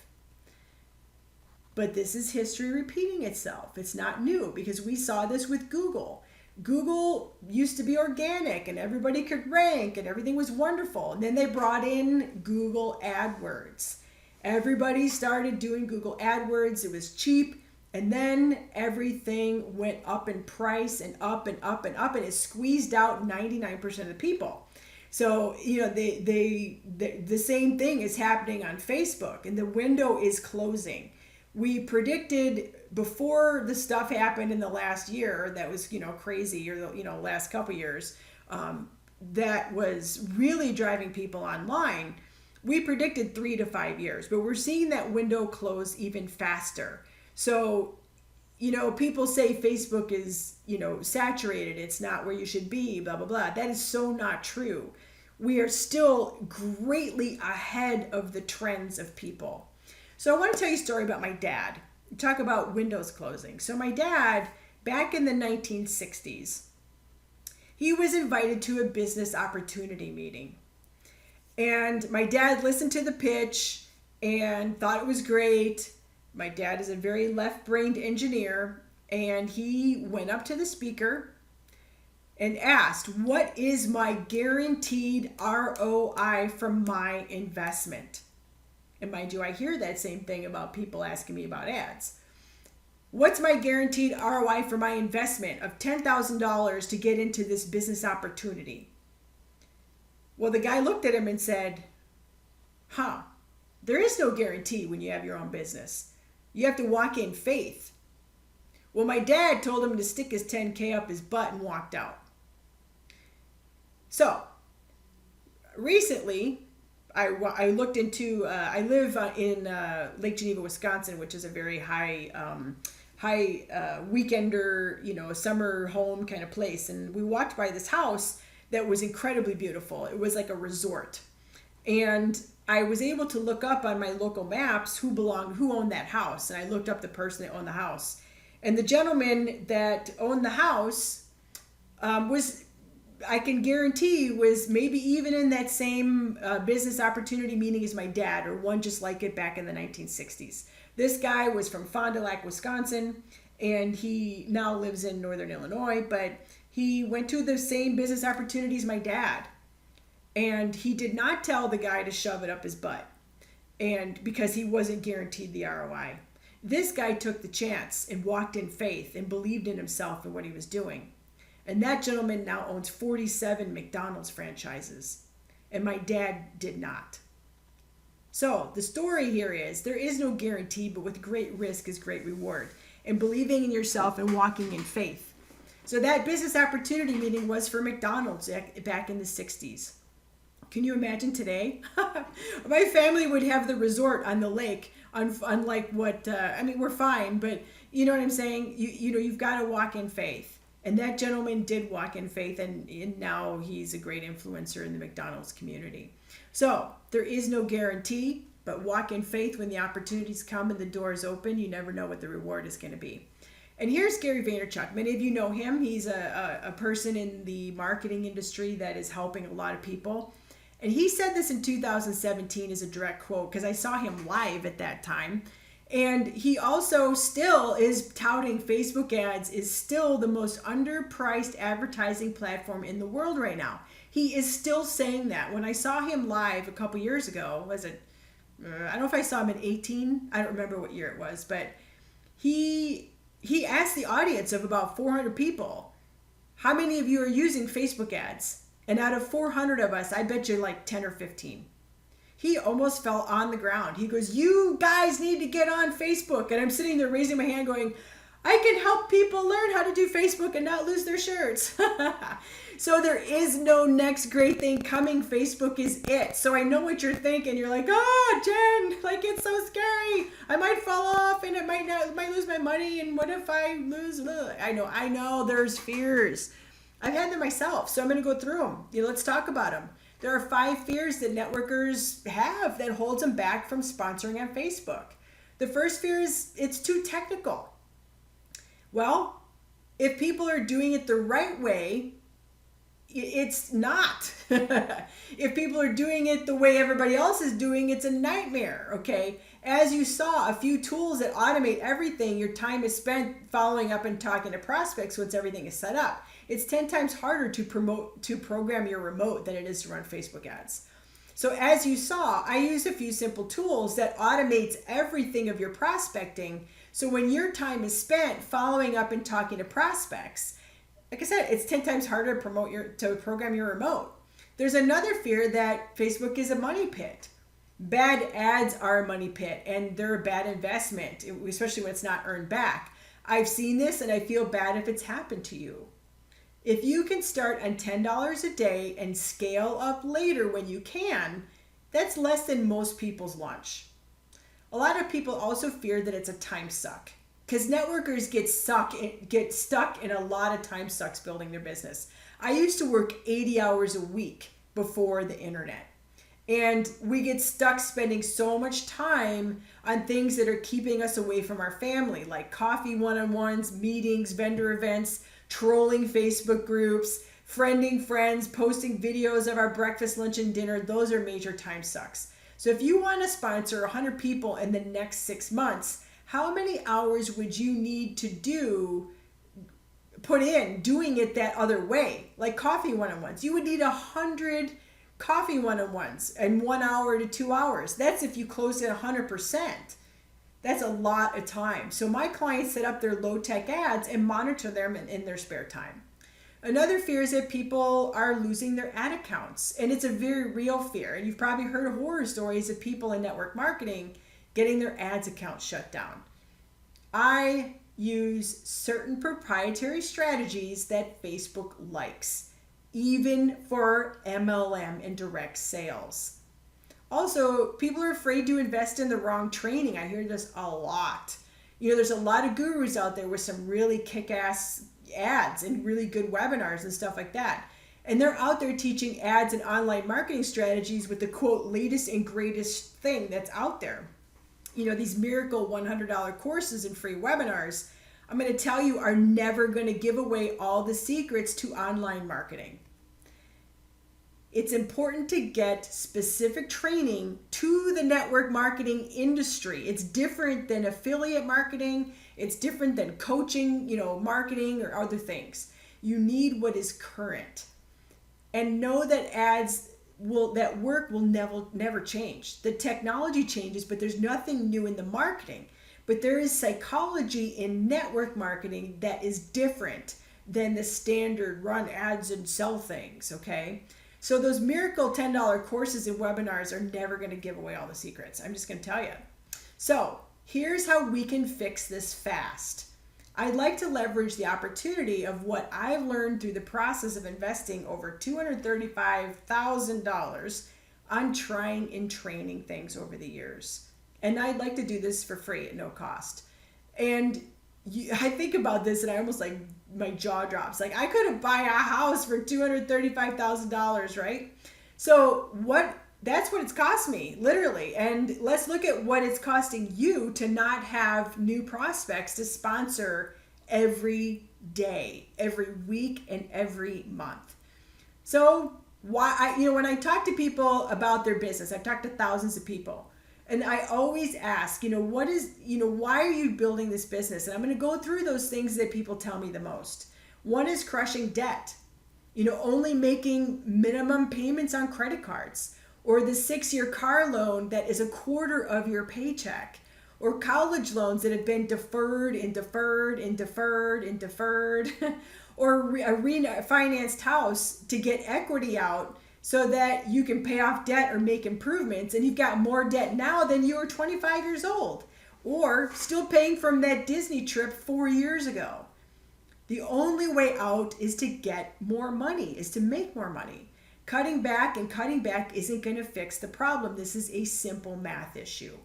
A: But this is history repeating itself. It's not new because we saw this with Google. Google used to be organic and everybody could rank and everything was wonderful. And then they brought in Google AdWords. Everybody started doing Google AdWords. It was cheap. And then everything went up in price and up and up and up, and it squeezed out 99% of the people. So, the same thing is happening on Facebook, and the window is closing. We predicted before the stuff happened in the last year that was, crazy, or last couple years, that was really driving people online. We predicted 3 to 5 years, but we're seeing that window close even faster. So, people say Facebook is, saturated. It's not where you should be, blah, blah, blah. That is so not true. We are still greatly ahead of the trends of people. So I want to tell you a story about my dad. Talk about windows closing. So my dad, back in the 1960s, he was invited to a business opportunity meeting. And my dad listened to the pitch and thought it was great. My dad is a very left-brained engineer, and he went up to the speaker and asked, what is my guaranteed ROI from my investment? And mind you, I hear that same thing about people asking me about ads. What's my guaranteed ROI for my investment of $10,000 to get into this business opportunity? Well, the guy looked at him and said, there is no guarantee when you have your own business. You have to walk in faith. Well, my dad told him to stick his 10K up his butt and walked out. So, recently, I looked into, I live in Lake Geneva, Wisconsin, which is a very high weekender, summer home kind of place. And we walked by this house that was incredibly beautiful. It was like a resort. And I was able to look up on my local maps who owned that house. And I looked up the person that owned the house. And the gentleman that owned the house was, I can guarantee, was maybe even in that same business opportunity meeting as my dad, or one just like it back in the 1960s. This guy was from Fond du Lac, Wisconsin, and he now lives in Northern Illinois, but he went to the same business opportunity as my dad. And he did not tell the guy to shove it up his butt, and because he wasn't guaranteed the ROI. This guy took the chance and walked in faith and believed in himself and what he was doing. And that gentleman now owns 47 McDonald's franchises. And my dad did not. So the story here is there is no guarantee, but with great risk is great reward. And believing in yourself and walking in faith. So that business opportunity meeting was for McDonald's back in the 60s. Can you imagine today? My family would have the resort on the lake, unlike what, we're fine, but you know what I'm saying? You've got to walk in faith. And that gentleman did walk in faith, and now he's a great influencer in the McDonald's community. So there is no guarantee, but walk in faith when the opportunities come and the doors open. You never know what the reward is going to be. And here's Gary Vaynerchuk. Many of you know him. He's a person in the marketing industry that is helping a lot of people. And he said this in 2017 as a direct quote, because I saw him live at that time. And he also still is touting Facebook ads is still the most underpriced advertising platform in the world right now. He is still saying that. When I saw him live a couple years ago, I don't know if I saw him in 18. I don't remember what year it was, but he asked the audience of about 400 people, how many of you are using Facebook ads? And out of 400 of us, I bet you like 10 or 15. He almost fell on the ground. He goes, you guys need to get on Facebook. And I'm sitting there raising my hand going, I can help people learn how to do Facebook and not lose their shirts. So there is no next great thing coming. Facebook is it. So I know what you're thinking. You're like, oh, Jen, like it's so scary. I might fall off and it might lose my money. And what if I lose? I know there's fears. I've had them myself. So I'm going to go through them. Let's talk about them. There are 5 fears that networkers have that holds them back from sponsoring on Facebook. The first fear is it's too technical. Well, if people are doing it the right way, it's not. If people are doing it the way everybody else is doing, it's a nightmare, okay? As you saw, a few tools that automate everything, your time is spent following up and talking to prospects once everything is set up. It's 10 times harder to program your remote than it is to run Facebook ads. So as you saw, I use a few simple tools that automates everything of your prospecting. So when your time is spent following up and talking to prospects, like I said, it's 10 times harder to program your remote. There's another fear that Facebook is a money pit. Bad ads are a money pit and they're a bad investment, especially when it's not earned back. I've seen this and I feel bad if it's happened to you. If you can start on $10 a day and scale up later when you can, that's less than most people's lunch. A lot of people also fear that it's a time suck because networkers get stuck in a lot of time sucks building their business. I used to work 80 hours a week before the internet. And we get stuck spending so much time on things that are keeping us away from our family, like coffee one-on-ones, meetings, vendor events, trolling Facebook groups, friending friends, posting videos of our breakfast, lunch, and dinner. Those are major time sucks. So if you want to sponsor 100 people in the next 6 months, how many hours would you need to put in doing it that other way? Like coffee one-on-ones. You would need 100 coffee one-on-ones in 1 hour to 2 hours. That's if you close it 100%. That's a lot of time. So my clients set up their low-tech ads and monitor them in their spare time. Another fear is that people are losing their ad accounts. And it's a very real fear. And you've probably heard horror stories of people in network marketing getting their ads accounts shut down. I use certain proprietary strategies that Facebook likes, even for MLM and direct sales. Also, people are afraid to invest in the wrong training. I hear this a lot. There's a lot of gurus out there with some really kick-ass ads and really good webinars and stuff like that. And they're out there teaching ads and online marketing strategies with the quote latest and greatest thing that's out there. These miracle $100 courses and free webinars, I'm going to tell you, are never going to give away all the secrets to online marketing. It's important to get specific training to the network marketing industry. It's different than affiliate marketing. It's different than coaching, marketing or other things. You need what is current. And know that that work will never change. The technology changes, but there's nothing new in the marketing. but there is psychology in network marketing that is different than the standard run ads and sell things, okay? So those miracle $10 courses and webinars are never going to give away all the secrets. I'm just going to tell you. So here's how we can fix this fast. I'd like to leverage the opportunity of what I've learned through the process of investing over $235,000 on trying and training things over the years. And I'd like to do this for free at no cost. And I think about this and I almost like my jaw drops. Like I could buy a house for $235,000, right? So that's what it's cost me, literally. And let's look at what it's costing you to not have new prospects to sponsor every day, every week, and every month. So when I talk to people about their business, I've talked to thousands of people. And I always ask, why are you building this business? And I'm going to go through those things that people tell me the most. One is crushing debt, only making minimum payments on credit cards, or the 6-year car loan that is a quarter of your paycheck, or college loans that have been deferred and deferred and deferred and deferred, or a refinanced house to get equity out so that you can pay off debt or make improvements, and you've got more debt now than you were 25 years old, or still paying from that Disney trip 4 years ago. The only way out is to get more money, is to make more money. Cutting back isn't going to fix the problem. This is a simple math issue.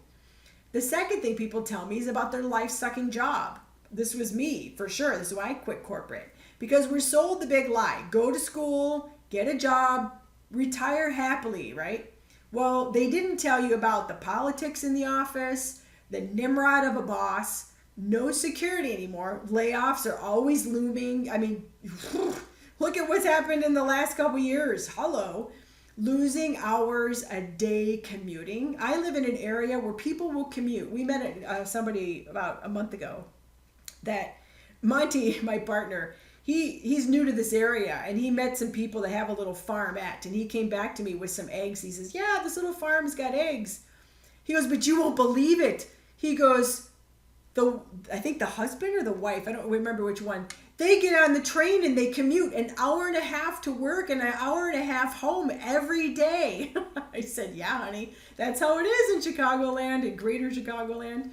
A: The second thing people tell me is about their life-sucking job. This was me, for sure. This is why I quit corporate. Because we're sold the big lie. Go to school, get a job, retire happily, right? Well, they didn't tell you about the politics in the office, the Nimrod of a boss, no security anymore. Layoffs are always looming. I mean, look at what's happened in the last couple years. Hello. Losing hours a day commuting. I live in an area where people will commute. We met somebody about a month ago that Monty, my partner, he's new to this area, and he met some people that have a little farmette, and he came back to me with some eggs. He says, yeah, this little farm's got eggs. He goes, but you won't believe it. He goes, I think the husband or the wife, I don't remember which one, they get on the train and they commute an hour and a half to work and an hour and a half home every day. I said, yeah, honey, that's how it is in Chicagoland, in greater Chicagoland.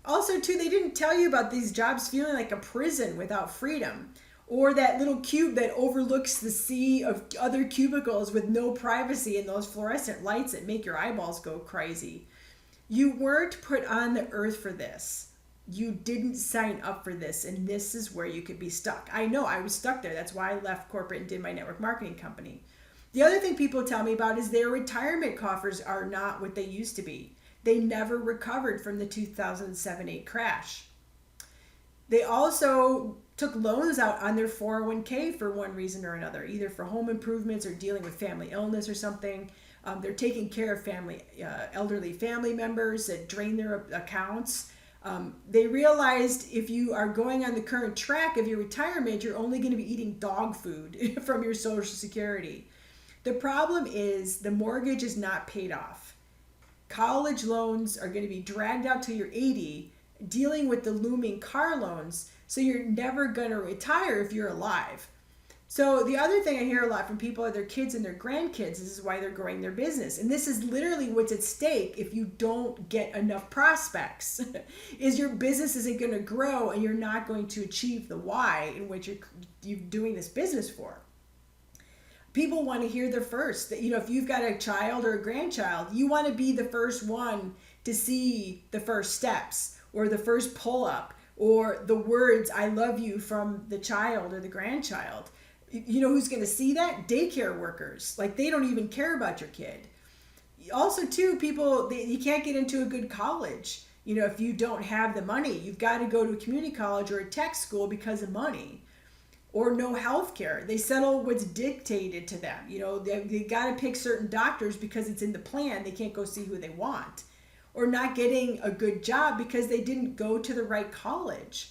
A: Also, too, they didn't tell you about these jobs feeling like a prison without freedom, or that little cube that overlooks the sea of other cubicles with no privacy and those fluorescent lights that make your eyeballs go crazy. You weren't put on the earth for this. You didn't sign up for this, and this is where you could be stuck. I know I was stuck there. That's why I left corporate and did my network marketing company. The other thing people tell me about is their retirement coffers are not what they used to be. They never recovered from the 2007-8 crash. They also took loans out on their 401k for one reason or another, either for home improvements or dealing with family illness or something. They're taking care of elderly family members that drain their accounts. They realized if you are going on the current track of your retirement, you're only going to be eating dog food from your Social Security. The problem is the mortgage is not paid off. College loans are going to be dragged out till you're 80, dealing with the looming car loans, so you're never going to retire if you're alive. So the other thing I hear a lot from people are their kids and their grandkids. This is why they're growing their business. And this is literally what's at stake if you don't get enough prospects, is your business isn't going to grow and you're not going to achieve the why in which you're doing this business for. People want to hear their first. If you've got a child or a grandchild, you want to be the first one to see the first steps or the first pull-up or the words, I love you, from the child or the grandchild. You know who's going to see that? Daycare workers. Like, they don't even care about your kid. Also, too, you can't get into a good college. If you don't have the money, you've got to go to a community college or a tech school because of money. Or no health care. They settle what's dictated to them. They got to pick certain doctors because it's in the plan. They can't go see who they want. Or not getting a good job because they didn't go to the right college.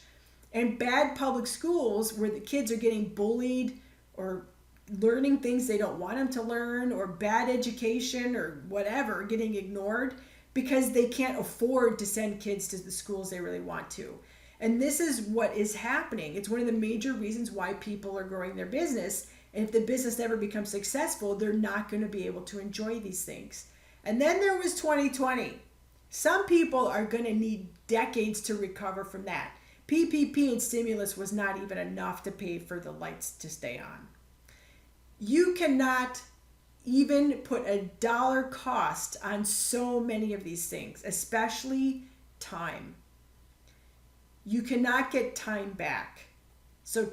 A: And bad public schools where the kids are getting bullied or learning things they don't want them to learn, or bad education or whatever, getting ignored. because they can't afford to send kids to the schools they really want to. And this is what is happening. It's one of the major reasons why people are growing their business. And if the business never becomes successful, they're not going to be able to enjoy these things. And then there was 2020. Some people are going to need decades to recover from that. PPP and stimulus was not even enough to pay for the lights to stay on. You cannot even put a dollar cost on so many of these things, especially time. You cannot get time back. So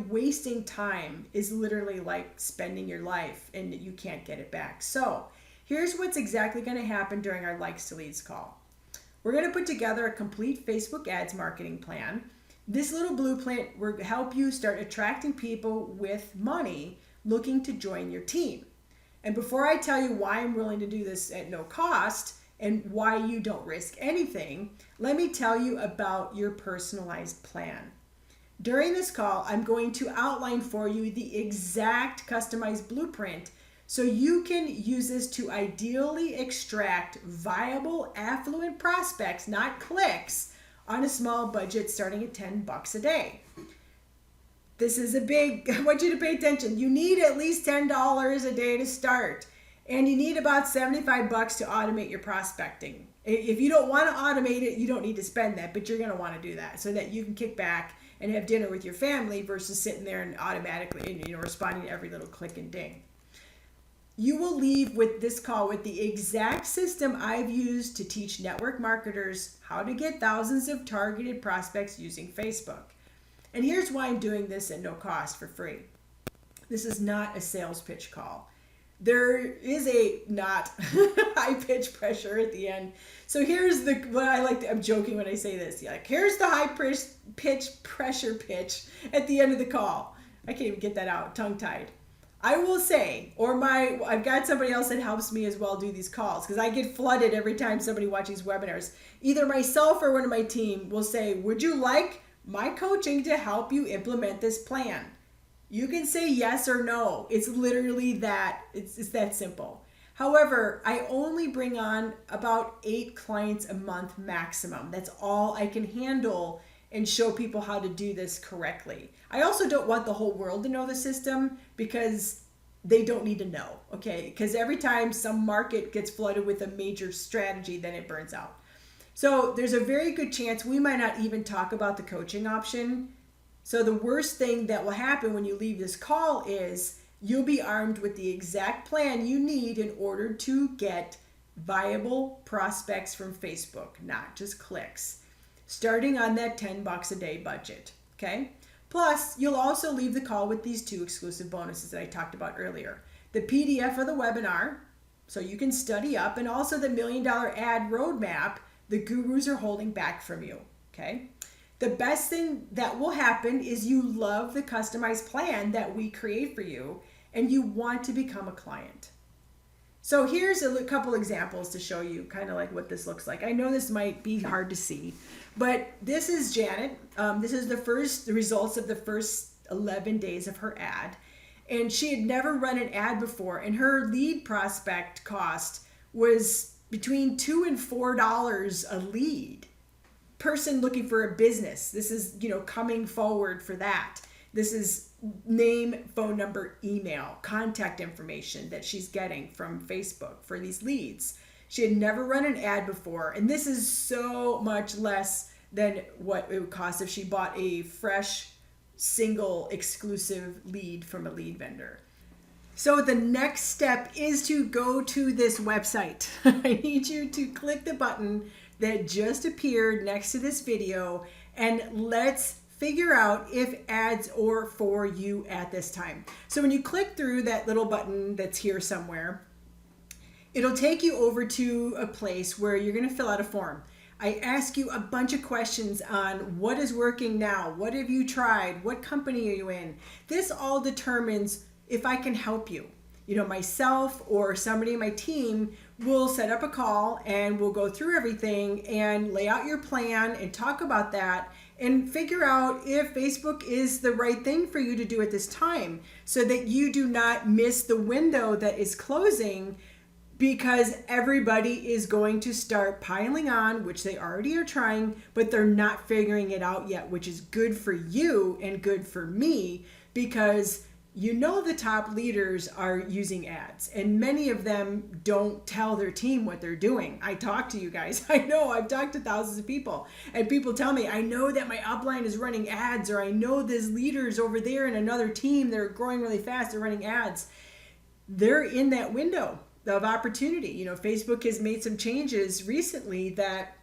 A: wasting time is literally like spending your life and you can't get it back. So here's what's exactly going to happen during our Likes to Leads call. We're going to put together a complete Facebook ads marketing plan. This little blueprint will help you start attracting people with money looking to join your team. And before I tell you why I'm willing to do this at no cost and why you don't risk anything, let me tell you about your personalized plan. During this call, I'm going to outline for you the exact customized blueprint so you can use this to ideally extract viable, affluent prospects, not clicks, on a small budget starting at $10 a day. This is I want you to pay attention. You need at least $10 a day to start. And you need about $75 to automate your prospecting. If you don't want to automate it, you don't need to spend that, but you're going to want to do that so that you can kick back and have dinner with your family versus sitting there and automatically, responding to every little click and ding. You will leave with this call with the exact system I've used to teach network marketers how to get thousands of targeted prospects using Facebook. And here's why I'm doing this at no cost for free. This is not a sales pitch call. There is a not high pitch pressure at the end. So here's I'm joking when I say this. Here's the high pitch pressure pitch at the end of the call. I can't even get that out, tongue tied. I will say, I've got somebody else that helps me as well do these calls because I get flooded every time somebody watches webinars. Either myself or one of my team will say, would you like my coaching to help you implement this plan? You can say yes or no. It's literally that. It's that simple. However, I only bring on about 8 clients a month maximum. That's all I can handle and show people how to do this correctly. I also don't want the whole world to know the system because they don't need to know, okay? Because every time some market gets flooded with a major strategy, then it burns out. So there's a very good chance we might not even talk about the coaching option. So the worst thing that will happen when you leave this call is you'll be armed with the exact plan you need in order to get viable prospects from Facebook, not just clicks, starting on that $10 a day budget, okay? Plus, you'll also leave the call with these 2 exclusive bonuses that I talked about earlier. The PDF of the webinar, so you can study up, and also the $1 Million Ad Roadmap the gurus are holding back from you, okay? The best thing that will happen is you love the customized plan that we create for you and you want to become a client. So here's a couple examples to show you kind of like what this looks like. I know this might be hard to see, but this is Janet. This is the results of the first 11 days of her ad. And she had never run an ad before, and her lead prospect cost was between $2 and $4 a lead. Person looking for a business. This is, coming forward for that. This is name, phone number, email, contact information that she's getting from Facebook for these leads. She had never run an ad before, and this is so much less than what it would cost if she bought a fresh, single, exclusive lead from a lead vendor. So the next step is to go to this website. I need you to click the button that just appeared next to this video, and let's figure out if ads are for you at this time. So when you click through that little button that's here somewhere, it'll take you over to a place where you're going to fill out a form. I ask you a bunch of questions on what is working now, what have you tried, what company are you in. This all determines if I can help you. Myself or somebody in my team will set up a call and we'll go through everything and lay out your plan and talk about that and figure out if Facebook is the right thing for you to do at this time so that you do not miss the window that is closing because everybody is going to start piling on, which they already are trying, but they're not figuring it out yet, which is good for you and good for me, because the top leaders are using ads, and many of them don't tell their team what they're doing. I talk to you guys. I know I've talked to thousands of people, and people tell me, I know that my upline is running ads, or I know there's leaders over there in another team, they're growing really fast, they're running ads. They're in that window of opportunity. Facebook has made some changes recently that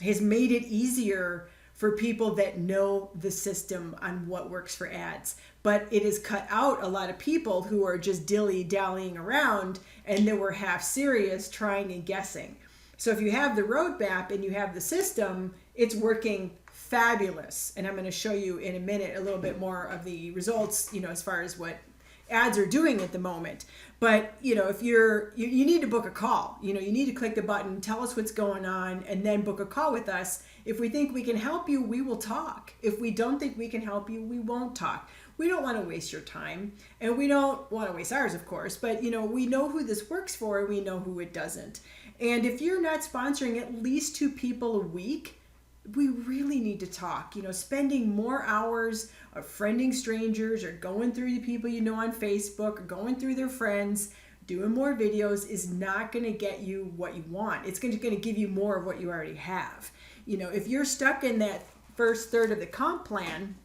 A: has made it easier for people that know the system on what works for ads. But it has cut out a lot of people who are just dilly-dallying around and that were half serious trying and guessing. So if you have the roadmap and you have the system, it's working fabulous. And I'm going to show you in a minute a little bit more of the results, as far as what ads are doing at the moment. But if you need to book a call, you need to click the button, tell us what's going on, and then book a call with us. If we think we can help you, we will talk. If we don't think we can help you, we won't talk. We don't want to waste your time, and we don't want to waste ours, of course, but we know who this works for and we know who it doesn't. And if you're not sponsoring at least 2 people a week, we really need to talk. Spending more hours of friending strangers or going through the people on Facebook or going through their friends, doing more videos is not going to get you what you want. It's going to give you more of what you already have. If you're stuck in that first third of the comp plan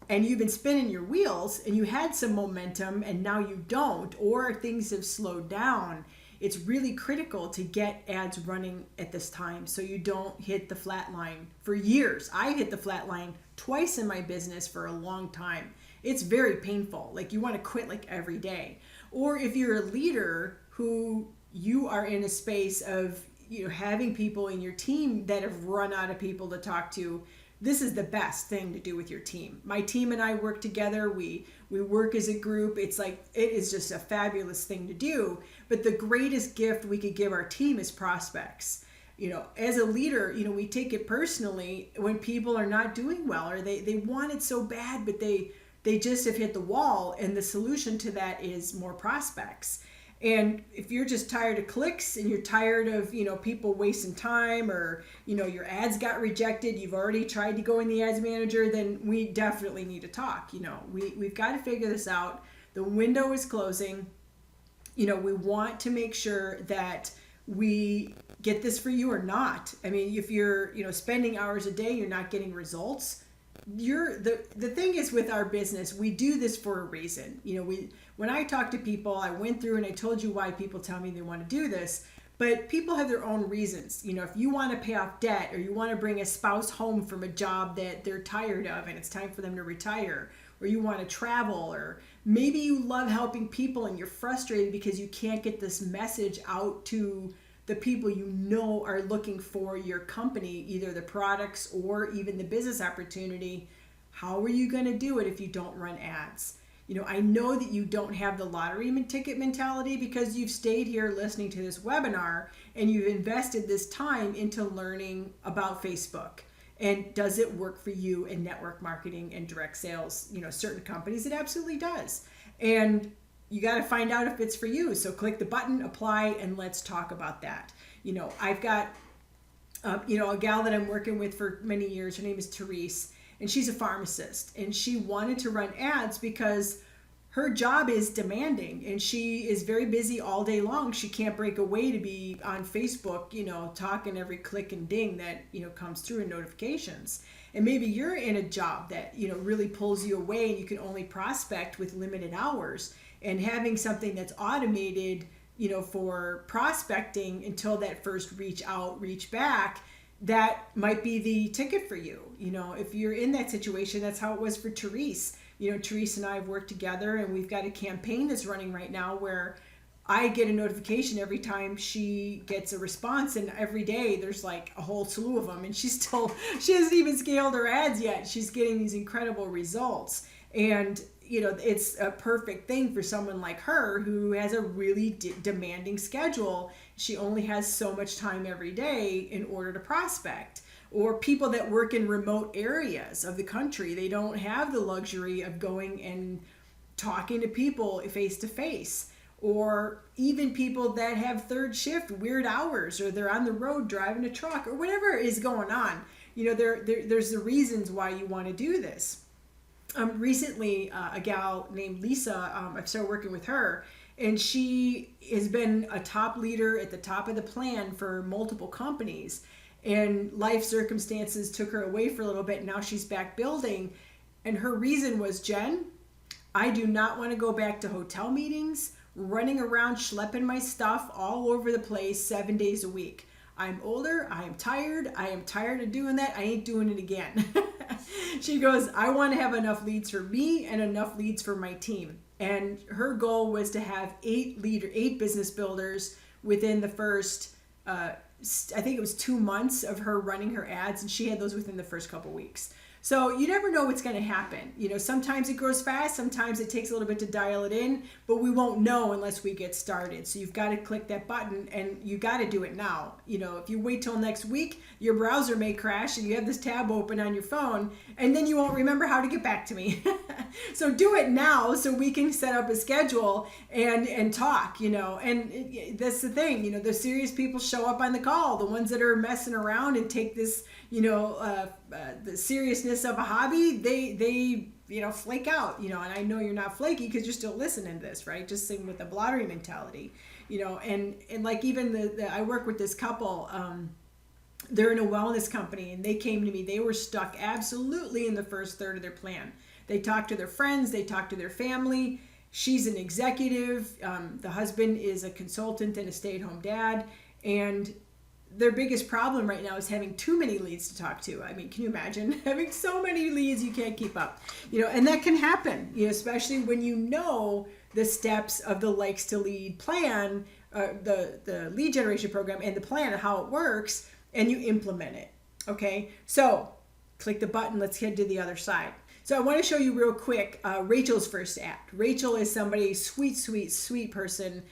A: and you've been spinning your wheels and you had some momentum and now you don't, or things have slowed down, it's really critical to get ads running at this time so you don't hit the flat line. For years, I hit the flat line twice in my business for a long time. It's very painful. Like, you want to quit like every day. Or if you're a leader who you are in a space of having people in your team that have run out of people to talk to, this is the best thing to do with your team. My team and I work together. We work as a group. It is just a fabulous thing to do. But the greatest gift we could give our team is prospects. As a leader, we take it personally when people are not doing well, or they want it so bad, but they just have hit the wall. And the solution to that is more prospects. And if you're just tired of clicks and you're tired of, people wasting time, or, your ads got rejected, you've already tried to go in the ads manager, then we definitely need to talk. We've got to figure this out. The window is closing. We want to make sure that we get this for you or not. I mean, if you're, spending hours a day, you're not getting results. The thing is, with our business, we do this for a reason. When I talk to people, I went through and I told you why people tell me they want to do this, but people have their own reasons. If you want to pay off debt, or you want to bring a spouse home from a job that they're tired of and it's time for them to retire, or you want to travel, or maybe you love helping people and you're frustrated because you can't get this message out to the people are looking for your company, either the products or even the business opportunity. How are you going to do it if you don't run ads? I know that you don't have the lottery ticket mentality because you've stayed here listening to this webinar and you've invested this time into learning about Facebook. And does it work for you in network marketing and direct sales? Certain companies, it absolutely does. And you got to find out if it's for you. So click the button, apply, and let's talk about that. I've got, a gal that I'm working with for many years. Her name is Therese, and she's a pharmacist. And she wanted to run ads because her job is demanding and she is very busy all day long. She can't break away to be on Facebook, talking every click and ding that, comes through in notifications. And maybe you're in a job that, really pulls you away and you can only prospect with limited hours. And having something that's automated, for prospecting until that first reach out, reach back, that might be the ticket for you. If you're in that situation, that's how it was for Therese. Therese and I have worked together, and we've got a campaign that's running right now where I get a notification every time she gets a response, and every day there's like a whole slew of them, and she hasn't even scaled her ads yet. She's getting these incredible results. And it's a perfect thing for someone like her who has a really demanding schedule. She only has so much time every day in order to prospect. Or people that work in remote areas of the country, they don't have the luxury of going and talking to people face to face. or even people that have third shift, weird hours, or they're on the road driving a truck, or whatever is going on. There's the reasons why you want to do this. Recently, a gal named Lisa, I've started working with her, and she has been a top leader at the top of the plan for multiple companies. And life circumstances took her away for a little bit. Now she's back building. And her reason was, Jen, I do not want to go back to hotel meetings, running around schlepping my stuff all over the place 7 days a week. I'm older. I am tired. I am tired of doing that. I ain't doing it again. She goes, I want to have enough leads for me and enough leads for my team. And her goal was to have 8 business builders within the first, I think it was 2 months of her running her ads, and she had those within the first couple weeks. So you never know what's going to happen. Sometimes it grows fast, sometimes it takes a little bit to dial it in, but we won't know unless we get started. So you've got to click that button, and you got to do it now. If you wait till next week, your browser may crash and you have this tab open on your phone, and then you won't remember how to get back to me. So do it now so we can set up a schedule and talk, and that's the thing, the serious people show up on the call. The ones that are messing around and take this, the seriousness of a hobby, they flake out, and I know you're not flaky because you're still listening to this, right? Just same with the lottery mentality, and like even I work with this couple, they're in a wellness company, and they came to me, they were stuck absolutely in the first third of their plan. They talked to their friends, they talked to their family. She's an executive. The husband is a consultant and a stay-at-home dad, and their biggest problem right now is having too many leads to talk to. I mean, can you imagine having so many leads you can't keep up? And that can happen, especially when the steps of the Likes to Lead plan, the lead generation program and the plan of how it works, and you implement it. Okay, so click the button. Let's head to the other side. So I want to show you real quick Rachel's first ad. Rachel is somebody, sweet person.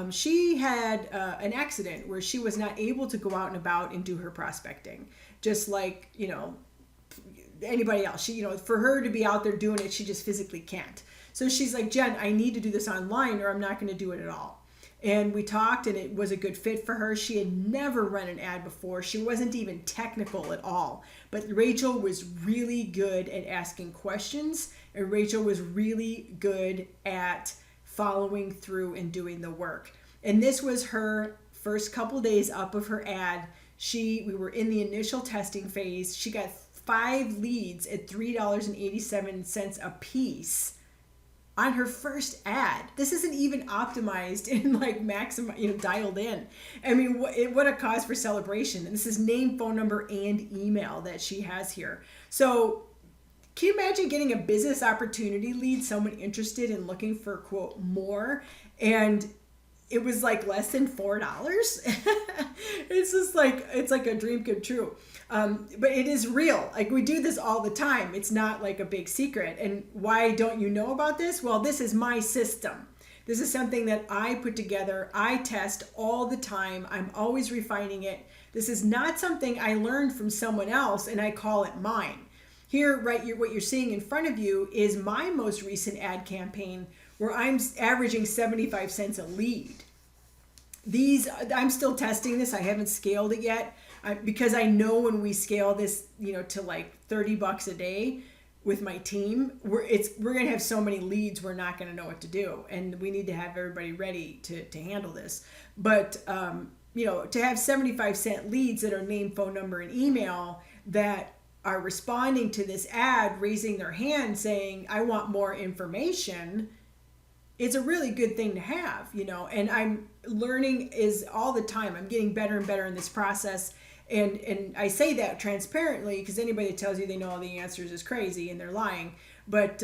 A: She had an accident where she was not able to go out and about and do her prospecting, just like anybody else. She, for her to be out there doing it, she just physically can't. So she's like, Jen, I need to do this online or I'm not going to do it at all. And we talked, and it was a good fit for her. She had never run an ad before. She wasn't even technical at all. But Rachel was really good at asking questions, and Rachel was really good at following through and doing the work. And this was her first couple days up of her ad. We were in the initial testing phase. She got 5 leads at $3.87 a piece on her first ad. This isn't even optimized and like maximum, dialed in. I mean, what a cause for celebration. And this is name, phone number, and email that she has here. So can you imagine getting a business opportunity lead, someone interested in looking for, quote, more, and it was like less than $4? It's just like, it's like a dream come true. But it is real. Like, we do this all the time. It's not like a big secret. And why don't you know about this? Well, this is my system. This is something that I put together. I test all the time. I'm always refining it. This is not something I learned from someone else and I call it mine. Here, right, what you're seeing in front of you is my most recent ad campaign where I'm averaging 75 cents a lead. I'm still testing this. I haven't scaled it yet because I know when we scale this, to like $30 a day with my team, we're going to have so many leads, we're not going to know what to do. And we need to have everybody ready to handle this. But, to have 75-cent leads that are name, phone number, and email that are responding to this ad, raising their hand saying, I want more information, it's a really good thing to have, and I'm learning all the time. I'm getting better and better in this process. And I say that transparently because anybody that tells you they know all the answers is crazy and they're lying. But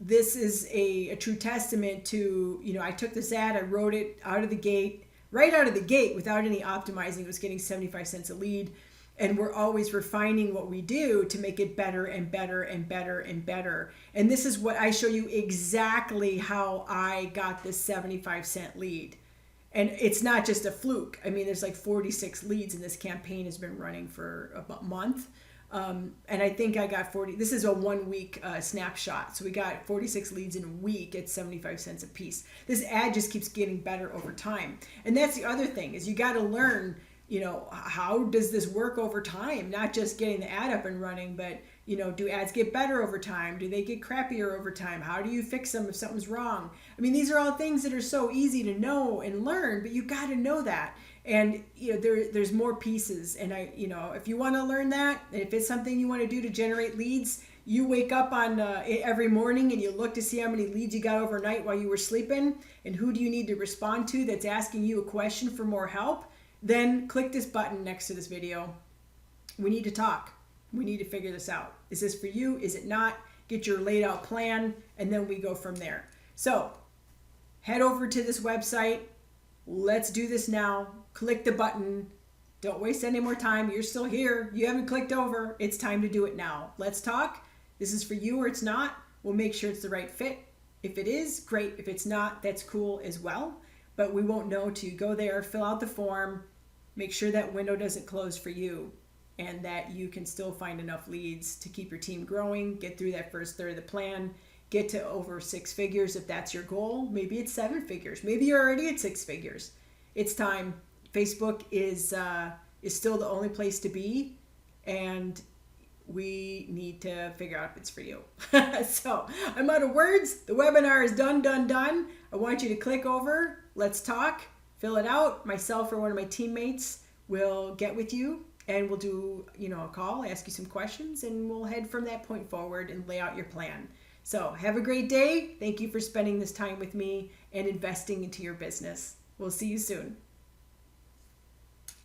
A: this is a true testament to, I took this ad, I wrote it right out of the gate without any optimizing. It was getting 75 cents a lead. And we're always refining what we do to make it better and better and better and better. And this is what I show you exactly how I got this 75-cent lead. And it's not just a fluke. I mean, there's like 46 leads, and this campaign has been running for about a month. And I think I got 40. This is a 1 week snapshot. So we got 46 leads in a week at 75 cents a piece. This ad just keeps getting better over time. And that's the other thing is you got to learn, how does this work over time? Not just getting the ad up and running, but do ads get better over time? Do they get crappier over time? How do you fix them if something's wrong? I mean, these are all things that are so easy to know and learn, but you got to know that. And there's more pieces. And if you want to learn that, and if it's something you want to do to generate leads, you wake up on every morning and you look to see how many leads you got overnight while you were sleeping, and who do you need to respond to that's asking you a question for more help. Then click this button next to this video. We need to talk. We need to figure this out. Is this for you? Is it not? Get your laid out plan, and then we go from there. So head over to this website. Let's do this now. Click the button. Don't waste any more time. You're still here. You haven't clicked over. It's time to do it now. Let's talk. This is for you or it's not. We'll make sure it's the right fit. If it is, great. If it's not, that's cool as well. But we won't know till you go there, fill out the form, make sure that window doesn't close for you, and that you can still find enough leads to keep your team growing, get through that first third of the plan, get to over 6 figures if that's your goal. Maybe it's 7 figures. Maybe you're already at 6 figures. It's time. Facebook is still the only place to be, and we need to figure out if it's for you. So I'm out of words. The webinar is done. I want you to click over. Let's talk. Fill it out. Myself or one of my teammates will get with you, and we'll do a call, ask you some questions, and we'll head from that point forward and lay out your plan. So have a great day. Thank you for spending this time with me and investing into your business. We'll see you soon.